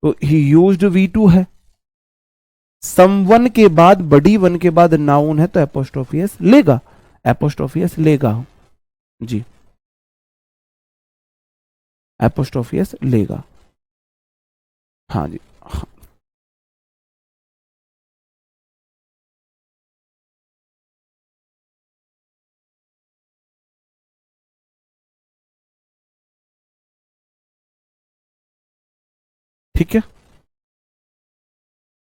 तो ही यूज्ड V2 है। समवन के बाद बड़ी वन के बाद नाउन है तो एपोस्ट्रोफी एस लेगा, एपोस्ट्रोफी एस लेगा जी, एपोस्ट्रोफी एस लेगा। हाँ जी, हाँ। ठीक है,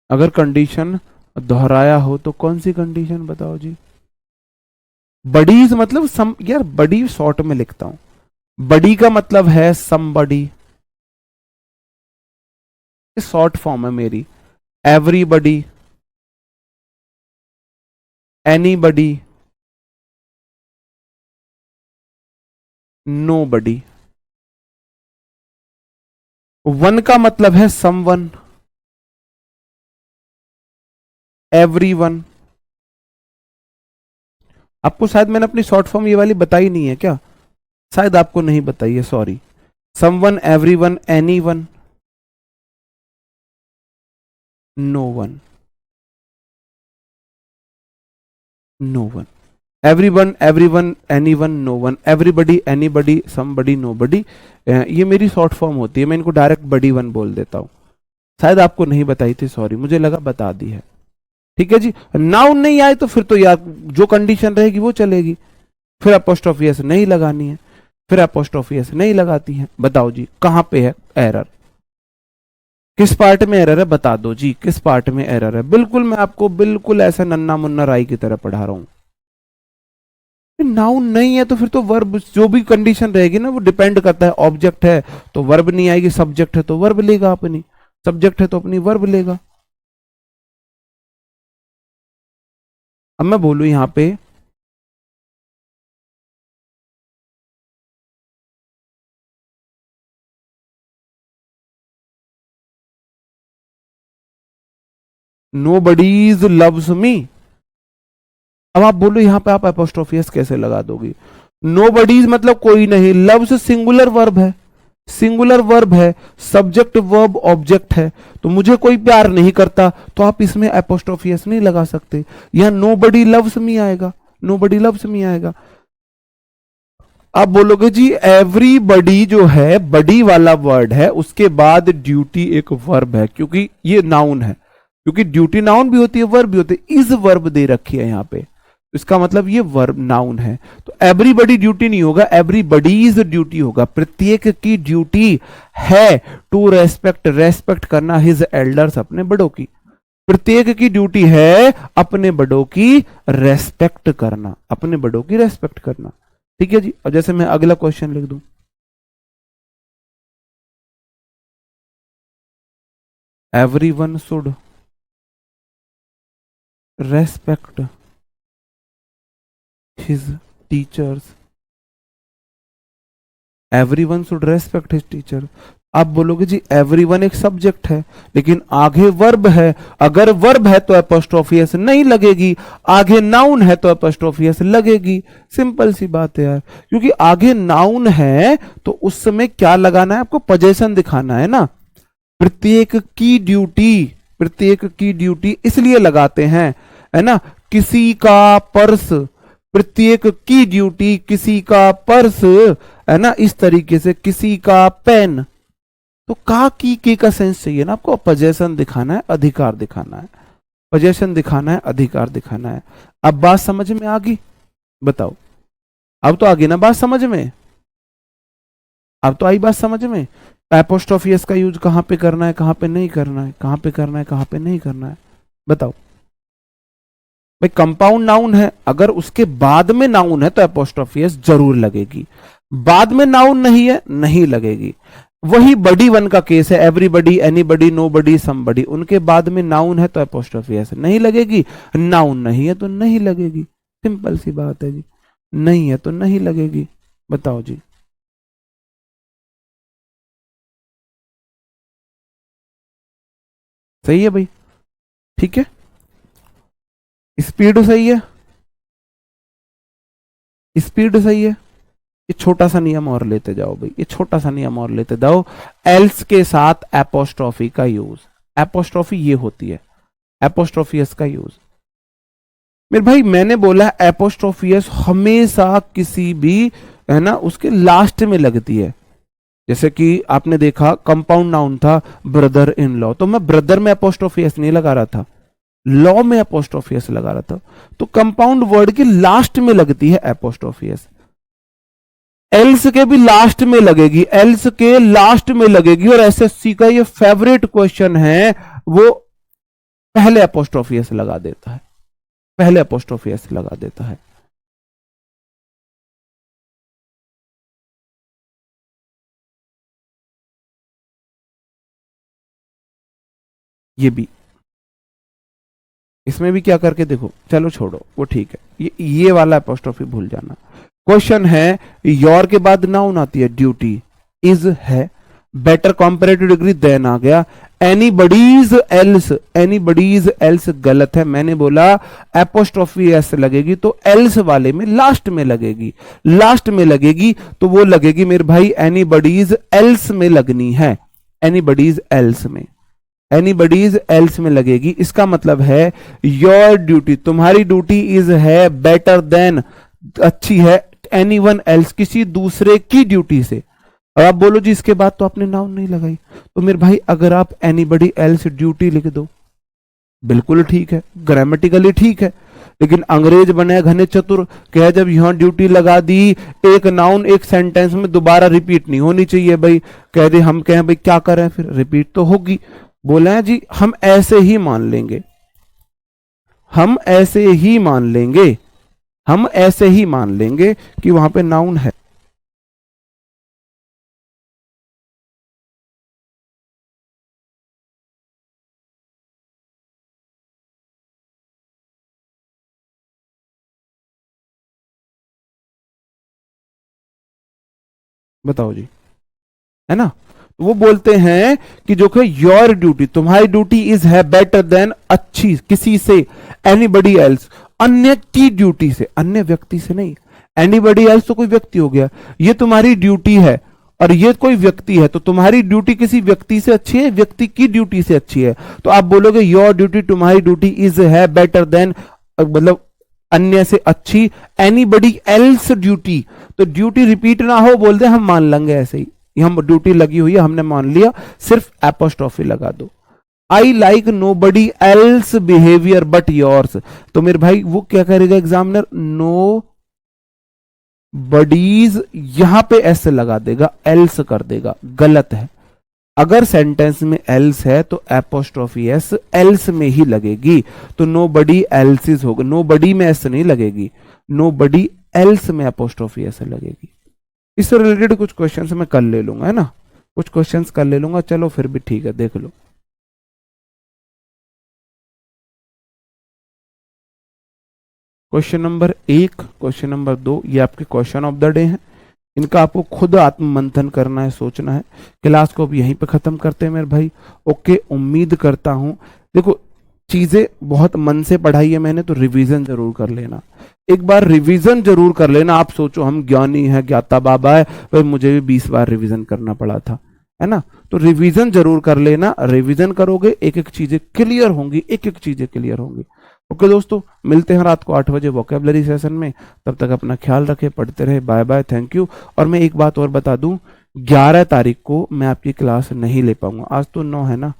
अगर कंडीशन दोहराया हो तो कौन सी कंडीशन बताओ जी? बडीज मतलब सम, यार बड़ी शॉर्ट में लिखता हूं, बड़ी का मतलब है समबडी, शॉर्ट फॉर्म है मेरी। Everybody, anybody, nobody. वन का मतलब है समवन, एवरीवन। आपको शायद मैंने अपनी शॉर्ट फॉर्म ये वाली बताई नहीं है क्या? शायद आपको नहीं बताई है, sorry. Someone, everyone, anyone, no one, no one. Everyone, everyone, anyone, no one, everybody, anybody, somebody, nobody. ये मेरी शॉर्ट फॉर्म होती है, मैं इनको डायरेक्ट बडी वन बोल देता हूं। शायद आपको नहीं बताई थी, सॉरी, मुझे लगा बता दी है। ठीक है जी। नाउन नहीं आए तो फिर तो यार जो कंडीशन रहेगी वो चलेगी, फिर अपोस्ट्रोफी एस नहीं लगानी है, फिर अपोस्ट्रोफी एस नहीं लगाती है। बताओ जी कहां पे है एरर, किस पार्ट में एरर है बता दो जी, किस पार्ट में एरर है? बिल्कुल मैं आपको बिल्कुल ऐसा नन्ना मुन्ना राई की तरह पढ़ा रहा हूं। नाउन नहीं है तो फिर तो वर्ब, जो भी कंडीशन रहेगी ना वो डिपेंड करता है। ऑब्जेक्ट है तो वर्ब नहीं आएगी, सब्जेक्ट है तो वर्ब लेगा अपनी, सब्जेक्ट है तो अपनी वर्ब लेगा। अब मैं बोलूं यहां पे नोबडीज लव्स मी, अब आप बोलो यहां पे आप एपोस्ट्रोफी एस कैसे लगा दोगे? नोबडीज मतलब कोई नहीं, लव्स सिंगुलर वर्ब है, सिंगुलर वर्ब है, सब्जेक्ट वर्ब ऑब्जेक्ट है, तो मुझे कोई प्यार नहीं करता तो आप इसमें एपोस्ट्रोफी एस नहीं लगा सकते। यहां नोबडी लव्स मी आएगा, नोबडी लव्स मी आएगा। आप बोलोगे जी एवरीबडी जो है बडी वाला वर्ड है, उसके बाद ड्यूटी एक वर्ब है, क्योंकि ये नाउन है, क्योंकि ड्यूटी नाउन भी होती है वर्ब भी होती है, इज वर्ब दे रखी है यहां पे, इसका मतलब ये वर्ब नाउन है। तो एवरीबडी ड्यूटी नहीं होगा, एवरीबडीज ड्यूटी होगा। प्रत्येक की ड्यूटी है टू रेस्पेक्ट, रेस्पेक्ट करना हिज एल्डर्स, अपने बड़ों की। प्रत्येक की ड्यूटी है अपने बड़ों की रेस्पेक्ट करना, अपने बड़ों की रेस्पेक्ट करना। ठीक है जी। अब जैसे मैं अगला क्वेश्चन लिख दूं, everyone should respect his teachers, everyone should respect his teacher. आप बोलोगे जी एवरीवन एक सब्जेक्ट है, लेकिन आगे वर्ब है, अगर वर्ब है तो एपोस्ट्रोफी एस नहीं लगेगी, आगे नाउन है तो एपोस्ट्रोफी एस लगेगी। सिंपल सी बात है यार, क्योंकि आगे नाउन है तो उस समय क्या लगाना है आपको, पोजीशन दिखाना है ना। प्रत्येक की ड्यूटी, प्रत्येक की ड्यूटी इसलिए लगाते हैं, है ना। किसी का पर्स, प्रत्येक की ड्यूटी, किसी का पर्स, है ना, इस तरीके से किसी का पेन। तो का की के का सेंस चाहिए ना आपको, पोजेशन दिखाना है, अधिकार दिखाना है, पोजेशन दिखाना है, अधिकार दिखाना है। अब बात समझ में आ गई, बताओ। अब तो आ गई ना बात समझ में, अब तो आई बात समझ में। एपोस्ट्रोफी एस का यूज कहां पे करना है, कहां पे नहीं करना है, कहां पे करना है, कहां पे नहीं करना है, बताओ। भाई कंपाउंड नाउन है, अगर उसके बाद में नाउन है तो एपोस्ट्रोफी एस जरूर लगेगी, बाद में नाउन नहीं है नहीं लगेगी। वही बडी वन का केस है, एवरीबडी, एनीबडी, नोबडी, समबडी, उनके बाद में नाउन है तो एपोस्ट्रोफी एस नहीं लगेगी, नाउन नहीं है तो नहीं लगेगी। सिंपल सी बात है जी, नहीं है तो नहीं लगेगी। बताओ जी। सही है भाई, ठीक है। स्पीड सही है, स्पीड सही है। ये छोटा सा नियम और लेते जाओ भाई, ये छोटा सा नियम और लेते जाओ। एल्स के साथ एपोस्ट्रोफी का यूज, एपोस्ट्रोफी ये होती है, एपोस्ट्रोफियस का यूज। मेरे भाई मैंने बोला एपोस्ट्रोफियस हमेशा किसी भी, है ना, उसके लास्ट में लगती है। जैसे कि आपने देखा कंपाउंड नाउन था ब्रदर इन लॉ, तो मैं ब्रदर में एपोस्ट्रोफियस नहीं लगा रहा था, लॉ में एपोस्ट्रोफियस लगा रहा था। तो कंपाउंड वर्ड के लास्ट में लगती है एपोस्ट्रोफियस। एल्स के भी लास्ट में लगेगी, एल्स के लास्ट में लगेगी। और एसएससी का ये फेवरेट क्वेश्चन है, वो पहले एपोस्ट्रोफियस लगा देता है, पहले एपोस्ट्रोफियस लगा देता है। ये भी, इसमें भी क्या करके देखो, चलो छोड़ो वो ठीक है, ये वाला एपोस्ट्रोफी भूल जाना। क्वेश्चन है, योर के बाद नाउन आती है, ड्यूटी, इज है, बेटर कंपैरेटिव डिग्री देन आ गया, एनीबडीज एल्स, एनीबडीज एल्स गलत है। मैंने बोला एपोस्ट्रोफी एस लगेगी तो एल्स वाले में लास्ट में लगेगी, लास्ट में लगेगी तो वो लगेगी मेरे भाई एनीबडीज एल्स में लगनी है, एनीबडीज एल्स में, एनीबडीज एल्स में लगेगी। इसका मतलब है योर ड्यूटी, तुम्हारी ड्यूटी इज है बेटर देन, अच्छी है, एनीवन एल्स, किसी दूसरे की ड्यूटी से। और आप बोलो जी इसके बाद तो आपने नाउन नहीं लगाई, तो मेरे भाई अगर आप एनीबडी एल्स ड्यूटी लिख दो, बिल्कुल ठीक है, ग्रामेटिकली ठीक है। लेकिन अंग्रेज बने घने चतुर, कहे जब यहां ड्यूटी लगा दी, एक नाउन एक सेंटेंस में दोबारा रिपीट नहीं होनी चाहिए भाई, कह दे हम कहें भाई क्या करें, फिर रिपीट तो होगी। बोले हैं जी हम ऐसे ही मान लेंगे, हम ऐसे ही मान लेंगे, हम ऐसे ही मान लेंगे कि वहां पे नाउन है। बताओ जी, है ना। वो बोलते हैं कि जो कि योर ड्यूटी, तुम्हारी ड्यूटी इज है बेटर देन, अच्छी किसी से, एनीबडी एल्स, अन्य की ड्यूटी से, अन्य व्यक्ति से नहीं। एनीबडी एल्स तो कोई व्यक्ति हो गया, ये तुम्हारी ड्यूटी है और ये कोई व्यक्ति है, तो तुम्हारी ड्यूटी किसी व्यक्ति से अच्छी है, व्यक्ति की ड्यूटी से अच्छी है, तो आप बोलोगे योर ड्यूटी, तुम्हारी ड्यूटी इज है बेटर देन, मतलब अन्य से अच्छी, एनीबडी एल्स ड्यूटी। तो ड्यूटी रिपीट ना हो बोल दे, हम मान लेंगे ऐसे ही, हम ड्यूटी लगी हुई है हमने मान लिया, सिर्फ एपोस्ट्रोफी लगा दो। I like nobody else behaviour but yours, तो मेरे भाई वो क्या करेगा एग्जामिनर, नो बडीज, यहां पे एस लगा देगा, एल्स कर देगा, गलत है। अगर सेंटेंस में एल्स है तो एपोस्ट्रोफी एस एल्स में ही लगेगी, तो नो बडी एल्सिस होगा, नो बडी में एस नहीं लगेगी, नो बडी एल्स में एपोस्ट्रोफी एस लगेगी। इससे रिलेटेड कुछ क्वेश्चंस मैं कल ले लूंगा, है ना, कुछ क्वेश्चंस कल ले लूंगा, चलो फिर भी ठीक है, देख लो। क्वेश्चन नंबर 1, क्वेश्चन नंबर 2, ये आपके क्वेश्चन ऑफ द डे हैं। इनका आपको खुद आत्म मंथन करना है, सोचना है। क्लास को अब यहीं पे खत्म करते हैं मेरे भाई। ओके, उम्मीद करता हूं, देखो चीजें बहुत मन से पढ़ाई है मैंने, तो रिवीजन जरूर कर लेना, एक बार रिवीजन जरूर कर लेना। आप सोचो हम ज्ञानी है, ज्ञाता बाबा है, भाई मुझे भी 20 बार रिवीजन करना पड़ा था, है ना। तो रिवीजन जरूर कर लेना, रिवीजन करोगे एक एक चीजें क्लियर होंगी, एक एक चीजें क्लियर होंगी। ओके दोस्तों, मिलते हैं रात को 8 बजे वोकेबलरी सेशन में। तब तक अपना ख्याल रखें, पढ़ते रहे, बाय बाय, थैंक यू। और मैं एक बात और बता दूं, 11 तारीख को मैं आपकी क्लास नहीं ले पाऊंगा, आज तो 9 है ना,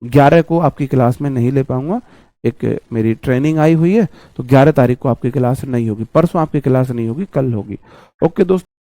11 को आपकी क्लास में नहीं ले पाऊंगा, एक मेरी ट्रेनिंग आई हुई है, तो 11 तारीख को आपकी क्लास नहीं होगी, परसों आपकी क्लास नहीं होगी, कल होगी। ओके दोस्तों।